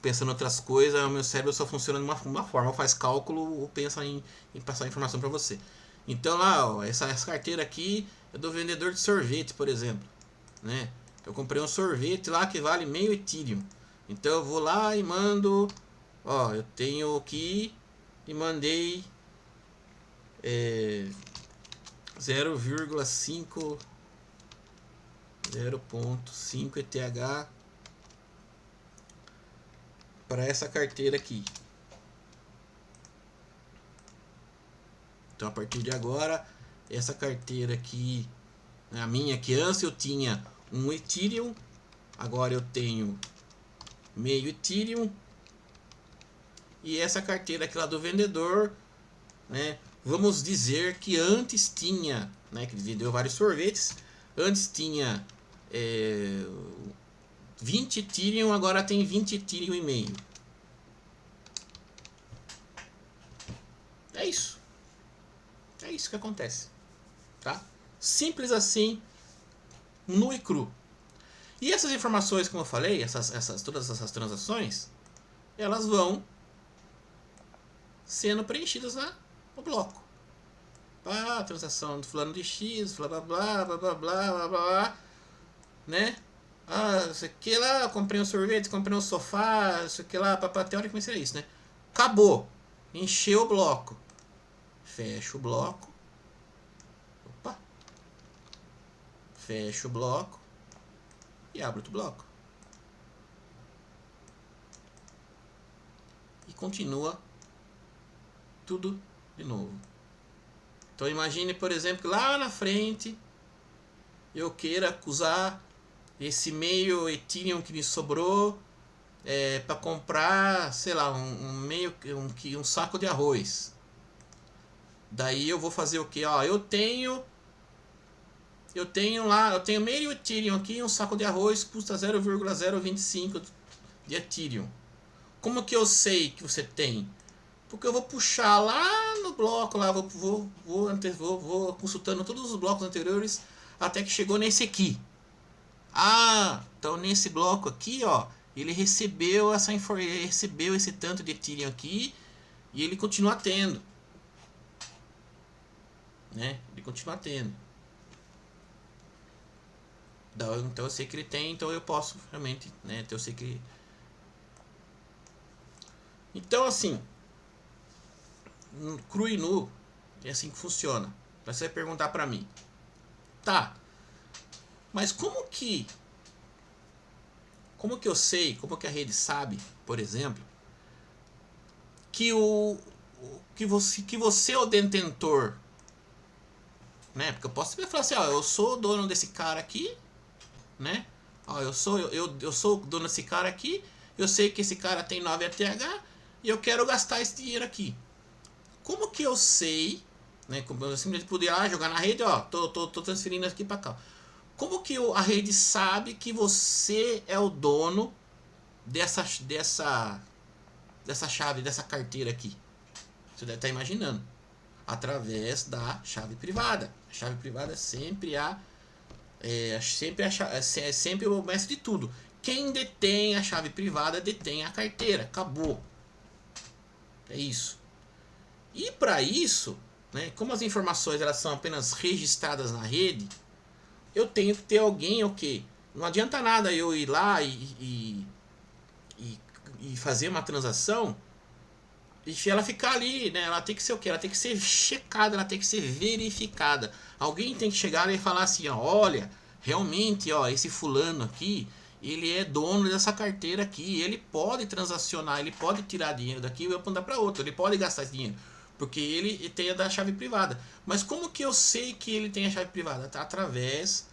pensando em outras coisas, o meu cérebro só funciona de uma forma, faz cálculo ou pensa em passar informação para você. Então lá, ó, essa carteira aqui é do vendedor de sorvete, por exemplo, né? Eu comprei um sorvete lá que vale meio Ethereum. Então eu vou lá e mando, ó, eu tenho aqui e mandei 0,5 ETH para essa carteira aqui. Então a partir de agora, essa carteira aqui, a minha que antes eu tinha um Ethereum, agora eu tenho meio Ethereum. E essa carteira aqui lá do vendedor, né? Vamos dizer que antes tinha, né? Que ele vendeu vários sorvetes. Antes tinha 20 Ethereum, agora tem 20 Ethereum e meio. É isso. É isso que acontece. Tá? Simples assim, nu e cru. E essas informações, como eu falei, todas essas transações, elas vão sendo preenchidas no bloco. Ah, transação do fulano de X, blá blá blá blá blá blá blá blá, né? Ah, isso aqui lá, comprei um sorvete, comprei um sofá, isso aqui lá, teoricamente seria isso, né? Acabou. Encheu o bloco. Fecha o bloco. Opa. Fecha o bloco. E abre outro bloco. E continua tudo de novo. Então imagine, por exemplo, que lá na frente eu queira usar esse meio Ethereum que me sobrou para comprar, sei lá, um saco de arroz. Daí eu vou fazer o que? Ó, eu tenho meio Ethereum aqui, um saco de arroz custa 0,025 de Ethereum. Como que eu sei que você tem? Porque eu vou puxar lá no bloco, lá vou consultando todos os blocos anteriores até que chegou nesse aqui. Ah, então nesse bloco aqui, ó, ele recebeu esse tanto de Ethereum aqui e ele continua tendo, né? Ele continua tendo. Então eu sei que ele tem, então eu posso realmente, né? Então eu sei que. Então assim, cru e nu é assim que funciona. Você vai perguntar pra mim, tá? Mas como que eu sei, como que a rede sabe, por exemplo, que você é o detentor, né? Porque eu posso falar assim, ó, eu sou o dono desse cara aqui, né? Ó, eu sou o dono desse cara aqui, eu sei que esse cara tem 9 ETH e eu quero gastar esse dinheiro aqui. Como que eu sei, né? Como eu simplesmente podia jogar na rede, ó, tô transferindo aqui para cá. Como que a rede sabe que você é o dono dessa chave, dessa carteira aqui? Você deve estar imaginando. Através da chave privada. A chave privada é sempre sempre o mestre de tudo. Quem detém a chave privada detém a carteira. Acabou. É isso. E para isso, né? Como as informações elas são apenas registradas na rede, eu tenho que ter alguém o quê? Não adianta nada eu ir lá e fazer uma transação e ela ficar ali, né? Ela tem que ser o quê? Ela tem que ser checada, ela tem que ser verificada. Alguém tem que chegar e falar assim, ó, olha, realmente, ó, esse fulano aqui, ele é dono dessa carteira aqui, ele pode transacionar, ele pode tirar dinheiro daqui e mandar para outro, ele pode gastar esse dinheiro, porque ele tem a da chave privada. Mas como que eu sei que ele tem a chave privada? Tá através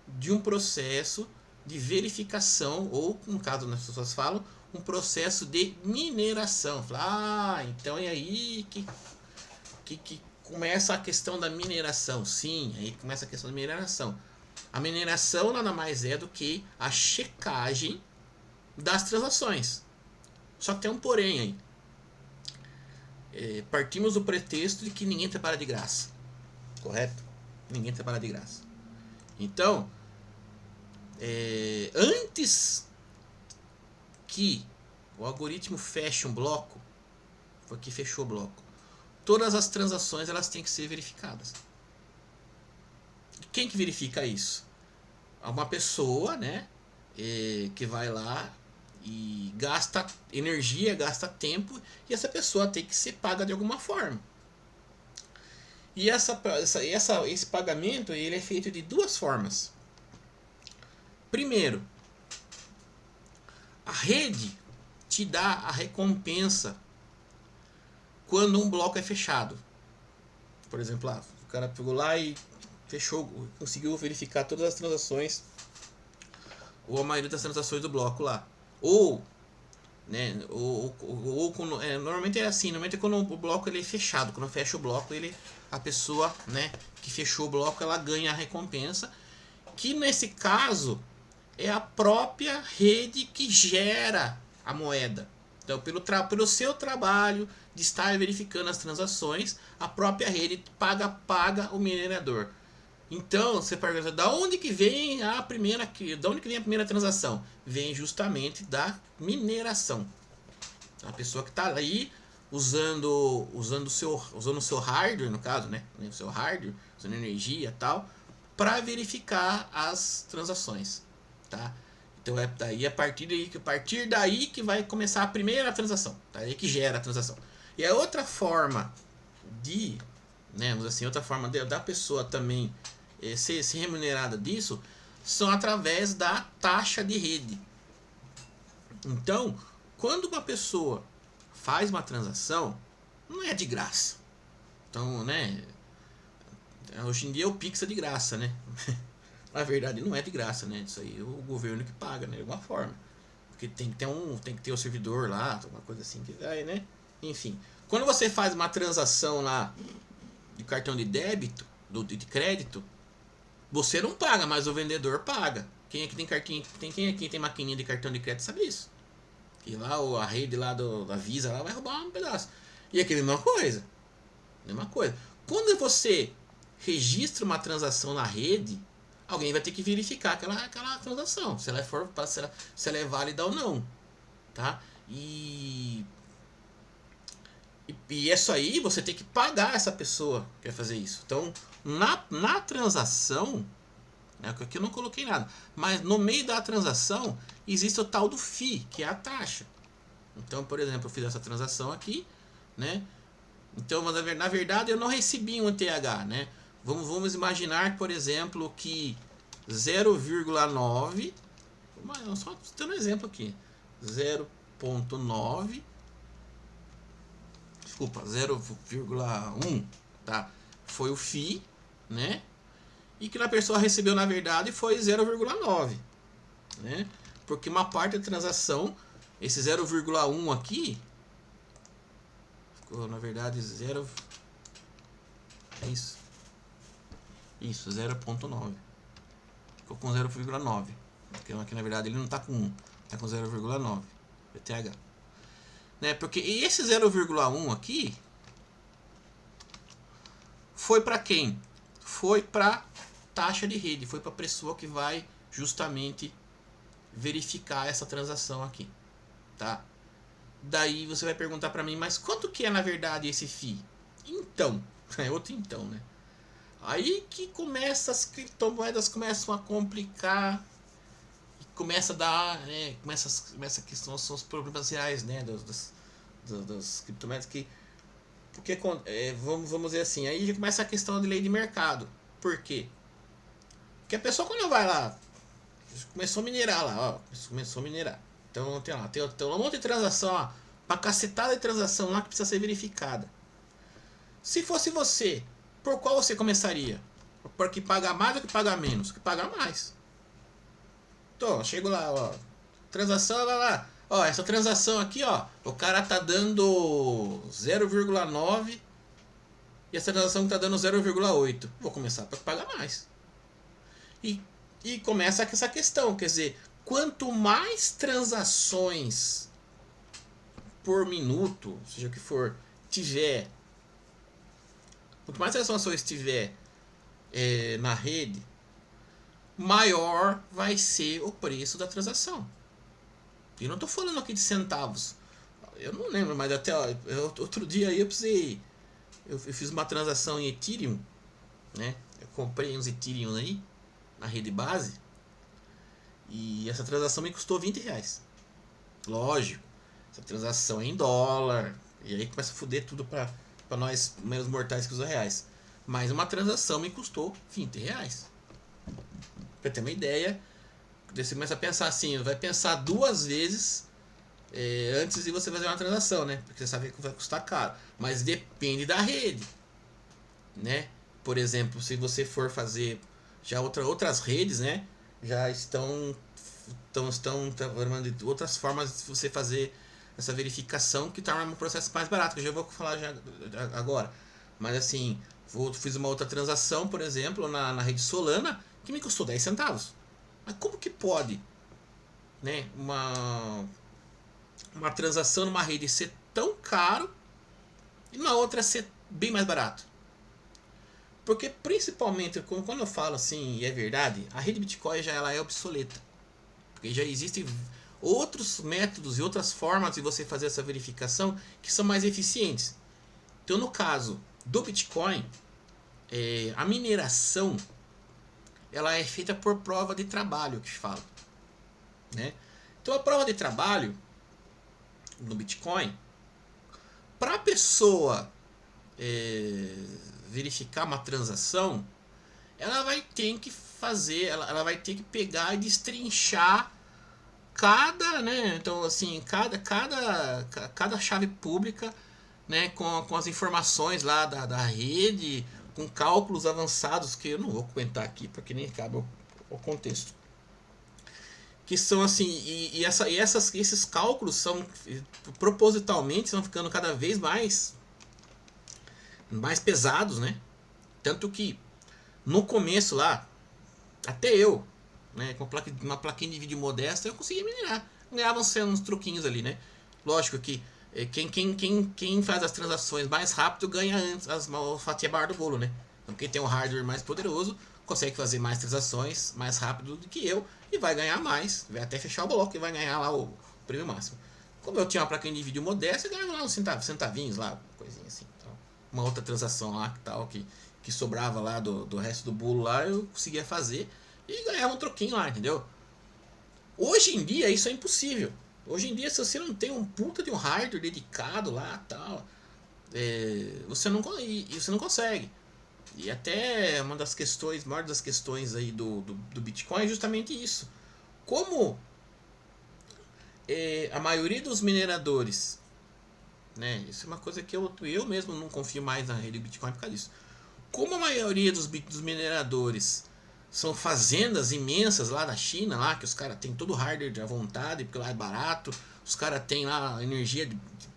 de um processo de verificação, ou no caso as pessoas falam, um processo de mineração. Ah, então é aí que começa a questão da mineração. Sim, aí começa a questão da mineração. A mineração nada mais é do que a checagem das transações. Só que tem um porém aí. Partimos do pretexto de que ninguém trabalha de graça. Correto? Ninguém trabalha de graça. Então, antes que o algoritmo feche um bloco, foi que fechou o bloco, todas as transações elas têm que ser verificadas. Quem que verifica isso? Uma pessoa, né, que vai lá e gasta energia, gasta tempo, e essa pessoa tem que ser paga de alguma forma. E esse pagamento ele é feito de duas formas. Primeiro, a rede te dá a recompensa quando um bloco é fechado. Por exemplo, o cara pegou lá e fechou, conseguiu verificar todas as transações, ou a maioria das transações do bloco lá. Ou, né, normalmente é assim, normalmente é quando o bloco ele é fechado, quando fecha o bloco, a pessoa, né, que fechou o bloco, ela ganha a recompensa, que nesse caso é a própria rede que gera a moeda. Então, pelo seu trabalho de estar verificando as transações, a própria rede paga o minerador. Então, você pergunta, da onde que vem a primeira transação? Vem justamente da mineração. A pessoa que está aí usando o seu hardware, no caso, né? O seu hardware, usando energia e tal, para verificar as transações, tá? Então é daí a partir daí que vai começar a primeira transação, tá? Aí que gera a transação. E a outra forma de, né, vamos assim, outra forma da pessoa também ser remunerada disso são através da taxa de rede. Então, quando uma pessoa faz uma transação, não é de graça. Então, né, hoje em dia o Pix é de graça, né? Na verdade não é de graça, né? Isso aí é o governo que paga, né? De alguma forma. Porque tem que ter o servidor lá, alguma coisa assim que vai, né? Enfim. Quando você faz uma transação lá de cartão de débito, de crédito, você não paga, mas o vendedor paga. Quem aqui tem cartinha, quem aqui tem maquininha de cartão de crédito sabe isso. E lá a rede lá da Visa lá vai roubar um pedaço. E aqui é a mesma coisa. Mesma coisa. Quando você registra uma transação na rede, alguém vai ter que verificar aquela transação, se ela é válida ou não, tá? E isso aí você tem que pagar essa pessoa que vai fazer isso. Então, na transação, né, aqui eu não coloquei nada, mas no meio da transação existe o tal do FII, que é a taxa. Então, por exemplo, eu fiz essa transação aqui, né? Então, na verdade, eu não recebi um ETH, né? Vamos imaginar, por exemplo, que 0,9, só dando um exemplo aqui, 0,9, desculpa, 0,1, tá? Foi o FII, né? E que a pessoa recebeu, na verdade, foi 0,9, né? Porque uma parte da transação, esse 0,1 aqui, ficou, na verdade, 0... É isso. Isso, 0,9. Ficou com 0,9. Porque aqui, na verdade, ele não está com 1. Está com 0,9. ETH. Né? Porque esse 0,1 aqui foi para quem? Foi para taxa de rede. Foi para a pessoa que vai justamente verificar essa transação aqui. Tá? Daí você vai perguntar para mim, mas quanto que é na verdade esse FII? Então, É outro então, né? Aí que começa, as criptomoedas começam a complicar, começa a dar, né, começa a questão, são os problemas reais, né, das criptomoedas que, porque vamos dizer assim, aí já começa a questão de lei de mercado. Por quê? Porque a pessoa quando vai lá, começou a minerar lá, ó, começou a minerar. Então tem lá, tem um monte de transação, ó, uma cacetada de transação lá que precisa ser verificada. Se fosse você, por qual você começaria? Por que pagar mais ou que pagar menos? Que pagar mais. Então, chego lá, ó. Transação, lá. Ó, essa transação aqui, ó. O cara tá dando 0,9 e essa transação tá dando 0,8. Vou começar para pagar mais. E, e começa essa questão, quer dizer, quanto mais transações por minuto, seja o que for, tiver, quanto mais transações tiver na rede, maior vai ser o preço da transação. E não estou falando aqui de centavos. Eu não lembro, mas até outro dia aí eu precisei. Eu fiz uma transação em Ethereum, né? Eu comprei uns Ethereum aí na rede base e essa transação me custou R$20. Lógico, essa transação é em dólar e aí começa a foder tudo para nós menos mortais que os reais. Mas uma transação me custou R$20. Pra ter uma ideia, você começa a pensar assim, vai pensar duas vezes antes de você fazer uma transação, né? Porque você sabe que vai custar caro. Mas depende da rede, né? Por exemplo, se você for fazer já outras redes, né? Já estão de outras formas de você fazer essa verificação que torna um processo mais barato, que eu já vou falar já agora. Mas assim, fiz uma outra transação, por exemplo, na rede Solana, que me custou 10 centavos. Mas como que pode, né, uma transação numa rede ser tão caro e na outra ser bem mais barato? Porque principalmente quando eu falo assim, e é verdade, a rede Bitcoin já ela é obsoleta. Porque já existem outros métodos e outras formas de você fazer essa verificação que são mais eficientes. Então no caso do Bitcoin, a mineração ela é feita por prova de trabalho, que se fala, né? Então a prova de trabalho no Bitcoin, para a pessoa verificar uma transação, ela vai ter que fazer, ela vai ter que pegar e destrinchar cada, né? Então assim, cada chave pública, né? Com as informações lá da rede, com cálculos avançados que eu não vou comentar aqui porque nem cabe o contexto. Que são assim, esses cálculos são propositalmente estão ficando cada vez mais pesados, né? Tanto que no começo lá, até eu, né, com uma plaquinha de vídeo modesta, eu conseguia minerar. Ganhava uns truquinhos ali, né? Lógico que quem faz as transações mais rápido ganha antes a fatia maior do bolo, né? Então quem tem um hardware mais poderoso consegue fazer mais transações mais rápido do que eu e vai ganhar mais, vai até fechar o bloco e vai ganhar lá o prêmio máximo. Como eu tinha uma plaquinha de vídeo modesta, eu ganhava lá uns centavinhos lá, coisinha assim. Então, uma outra transação lá que sobrava lá do resto do bolo lá, eu conseguia fazer e ganhava um troquinho lá, entendeu? Hoje em dia isso é impossível. Hoje em dia, se você não tem um puta de um hardware dedicado lá tal, você não consegue. E até uma das questões, maior das questões aí do Bitcoin é justamente isso. Como a maioria dos mineradores, né? Isso é uma coisa que eu mesmo não confio mais na rede do Bitcoin por causa disso. Como a maioria dos mineradores são fazendas imensas lá na China, lá que os caras têm todo o hardware à vontade, porque lá é barato, os caras têm lá energia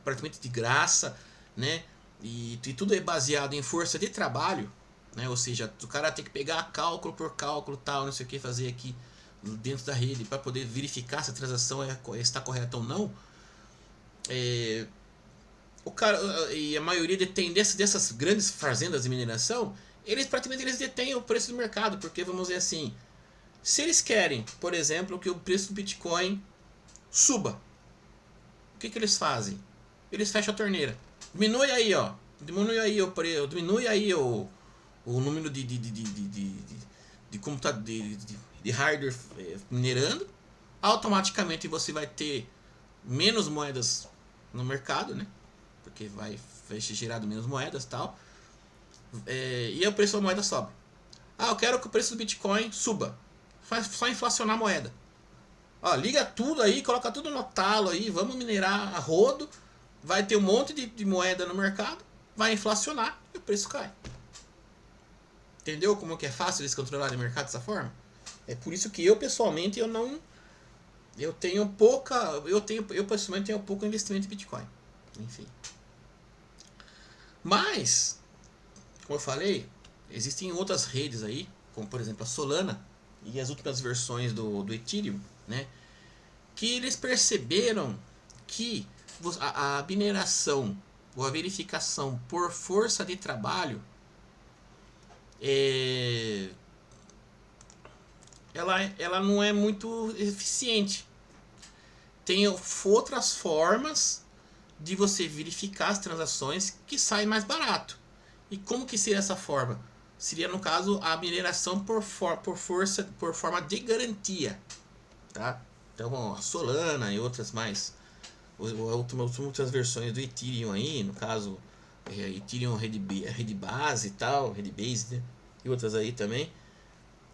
praticamente de graça, né? E tudo é baseado em força de trabalho, né? Ou seja, o cara tem que pegar cálculo por cálculo, tal, não sei o que, fazer aqui dentro da rede para poder verificar se a transação está correta ou não. O cara, e a maioria detém dessas grandes fazendas de mineração, eles praticamente detêm o preço do mercado, porque vamos dizer assim, se eles querem, por exemplo, que o preço do Bitcoin suba, o que eles fazem? Eles fecham a torneira. Diminui aí, ó. diminui aí o número de computador de hardware minerando, automaticamente você vai ter menos moedas no mercado, né? Porque vai ser gerado menos moedas e tal. E o preço da moeda sobe. Ah, eu quero que o preço do Bitcoin suba. Faz só inflacionar a moeda. Ó, liga tudo aí, coloca tudo no talo aí, vamos minerar a rodo. Vai ter um monte de moeda no mercado, vai inflacionar e o preço cai. Entendeu como que é fácil eles controlarem o mercado dessa forma? É por isso que eu pessoalmente eu pessoalmente tenho pouco investimento em Bitcoin. Enfim. Mas, como eu falei, existem outras redes aí, como por exemplo a Solana e as últimas versões do Ethereum, né? Que eles perceberam que a mineração ou a verificação por força de trabalho ela não é muito eficiente. Tem outras formas de você verificar as transações que saem mais barato. E como que seria essa forma? Seria, no caso, a mineração por forma de garantia. Tá? Então, a Solana e outras mais. Outras versões do Ethereum aí, no caso, Ethereum Rede Base e tal, Rede Base, né? E outras aí também,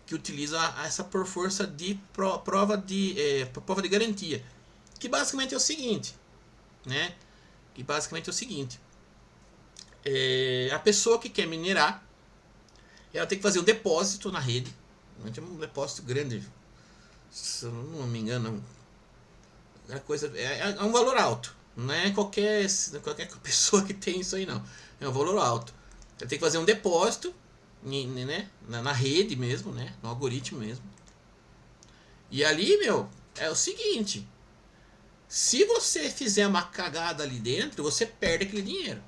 que utiliza essa por força de prova de garantia. Que basicamente é o seguinte, né? Que basicamente é o seguinte. A pessoa que quer minerar, ela tem que fazer um depósito na rede. Um depósito grande. Se eu não me engano, é um valor alto. Não é qualquer pessoa que tem isso aí, não. É um valor alto. Ela tem que fazer um depósito, né, na rede mesmo, né, no algoritmo mesmo. E ali, meu, é o seguinte: se você fizer uma cagada ali dentro, você perde aquele dinheiro.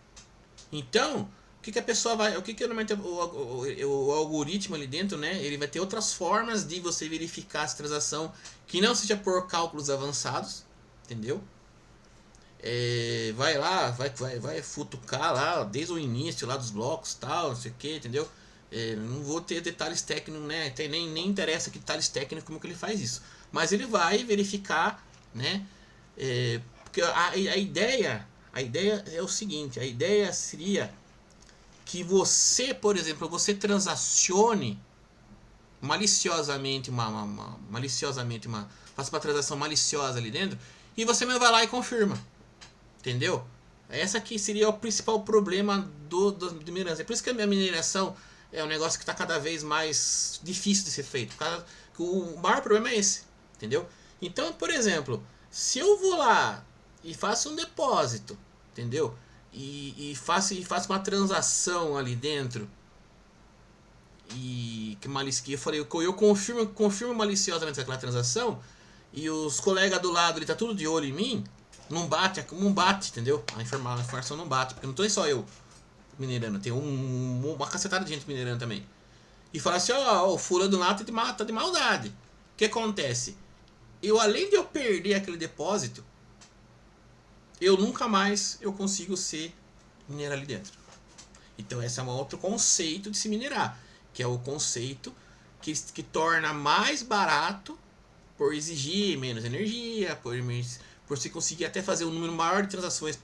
Então, o que a pessoa vai. O que normalmente o algoritmo ali dentro, né? Ele vai ter outras formas de você verificar essa transação que não seja por cálculos avançados, entendeu? Vai lá, vai futucar lá desde o início lá dos blocos, tal, não sei o que, entendeu? Não vou ter detalhes técnicos, né? Nem interessa que detalhes técnicos como que ele faz isso. Mas ele vai verificar, né? Porque a ideia é o seguinte: a ideia seria que você, por exemplo, você transacione maliciosamente faça uma transação maliciosa ali dentro e você mesmo vai lá e confirma. Entendeu? Essa aqui seria o principal problema do mineração. É por isso que a minha mineração é um negócio que está cada vez mais difícil de ser feito. O maior problema é esse. Entendeu? Então, por exemplo, se eu vou lá e faço um depósito, entendeu? E faço uma transação ali dentro e que eu falei, eu confirmo maliciosamente aquela transação e os colegas do lado ele tá tudo de olho em mim, não bate, entendeu? A informação não bate, porque não tô só eu minerando, tem uma cacetada de gente minerando também. E fala assim, ó, o fulano do lado tá de maldade. O que acontece? Além de eu perder aquele depósito, eu nunca mais consigo ser minerar ali dentro. Então esse é um outro conceito de se minerar, que é o conceito que torna mais barato por exigir menos energia, por se conseguir até fazer um número maior de transações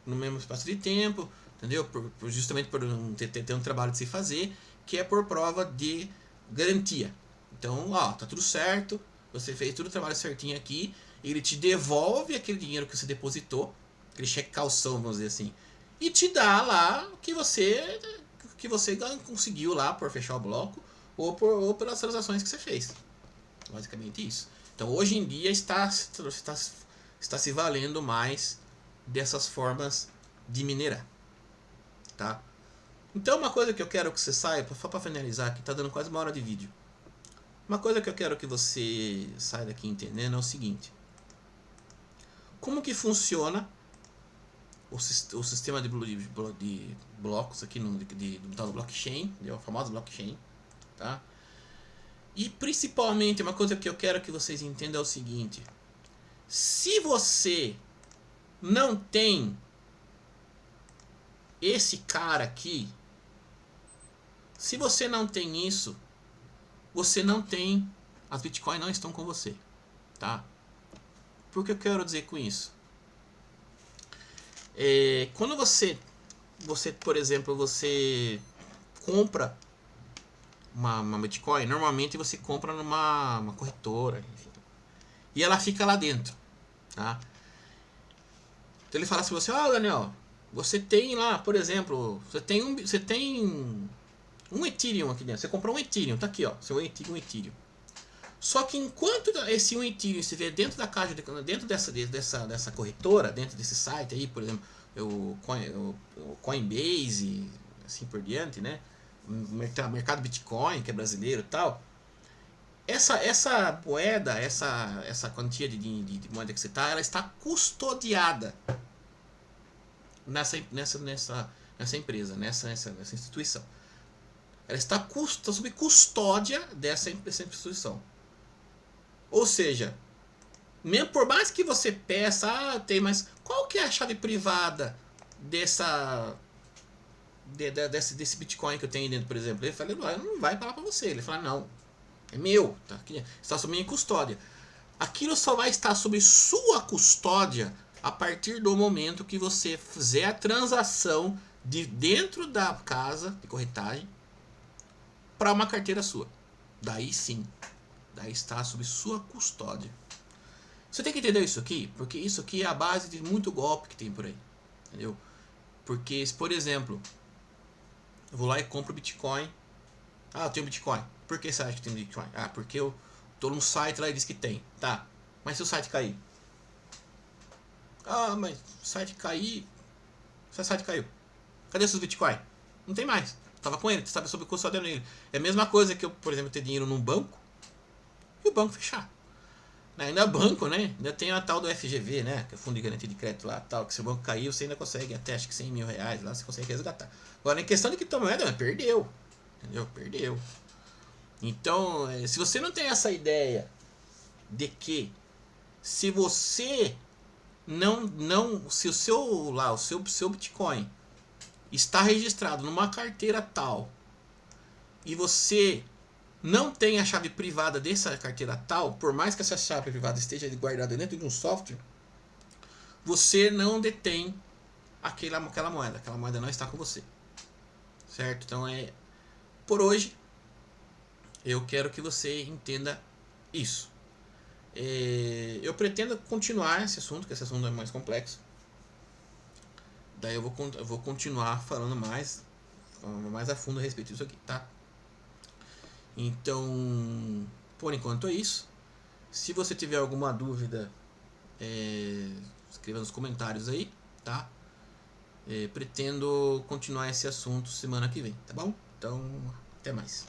no mesmo espaço de tempo, entendeu? Justamente por ter um trabalho de se fazer, que é por prova de garantia. Então, ó, tá tudo certo, você fez todo o trabalho certinho aqui, ele te devolve aquele dinheiro que você depositou, aquele cheque calção, vamos dizer assim, e te dá lá o que você conseguiu lá por fechar o bloco ou pelas transações que você fez. Basicamente isso. Então hoje em dia está se valendo mais dessas formas de minerar. Tá? Então uma coisa que eu quero que você saiba, só para finalizar, que está dando quase uma hora de vídeo. Uma coisa que eu quero que você saia daqui entendendo é o seguinte: como que funciona o sistema de blocos aqui do tal blockchain, o famoso blockchain, tá? E principalmente uma coisa que eu quero que vocês entendam é o seguinte: se você não tem esse cara aqui, se você não tem isso, você não tem, as Bitcoin não estão com você, tá? Por que eu quero dizer com isso? Quando você, por exemplo, você compra uma Bitcoin, normalmente você compra numa uma corretora, enfim, e ela fica lá dentro, tá? Então ele fala assim, você, Daniel, você tem lá, por exemplo, você tem um Ethereum aqui dentro, você comprou um Ethereum, tá aqui, ó, seu Ethereum. Só que enquanto esse um Ethereum estiver dentro da caixa, dentro dessa corretora, dentro desse site aí, por exemplo, o Coinbase, assim por diante, né? O mercado Bitcoin, que é brasileiro e tal. Essa moeda, essa quantia de moeda que você está, ela está custodiada nessa empresa, nessa instituição. Ela está sob custódia dessa instituição. Ou seja, mesmo por mais que você peça, tem, mas qual que é a chave privada desse Bitcoin que eu tenho dentro, por exemplo? Ele fala, não vai falar para você. Ele fala, não, é meu, tá aqui, está sob minha custódia. Aquilo só vai estar sob sua custódia a partir do momento que você fizer a transação de dentro da casa de corretagem para uma carteira sua. Daí sim, daí está sob sua custódia. Você tem que entender isso aqui, porque isso aqui é a base de muito golpe que tem por aí, entendeu? Porque, por exemplo, eu vou lá e compro Bitcoin. Eu tenho Bitcoin. Por que você acha que tem Bitcoin? Porque eu tô num site lá e diz que tem. Tá, mas se o site cair? Mas o site cair... Se o site caiu, cadê seus Bitcoin? Não tem mais. Tava com ele, você estava sob custódia nele. É a mesma coisa que eu, por exemplo, ter dinheiro num banco e o banco fechar. Ainda banco, né? Ainda tem a tal do FGV, né? Que é o Fundo de Garantia de Crédito lá, tal. Que se o banco cair, você ainda consegue até acho que 100 mil reais lá, você consegue resgatar. Agora, em questão de criptomoeda, perdeu. Entendeu? Perdeu. Então, se você não tem essa ideia de que se você se o seu Bitcoin está registrado numa carteira tal e você não tem a chave privada dessa carteira tal, por mais que essa chave privada esteja guardada dentro de um software, você não detém aquela moeda. Aquela moeda não está com você. Certo? Então por hoje eu quero que você entenda isso. Eu pretendo continuar esse assunto, que esse assunto é mais complexo. Daí eu vou continuar falando mais a fundo a respeito disso aqui, tá? Então, por enquanto é isso. Se você tiver alguma dúvida, escreva nos comentários aí, tá? Pretendo continuar esse assunto semana que vem, tá bom? Então, até mais.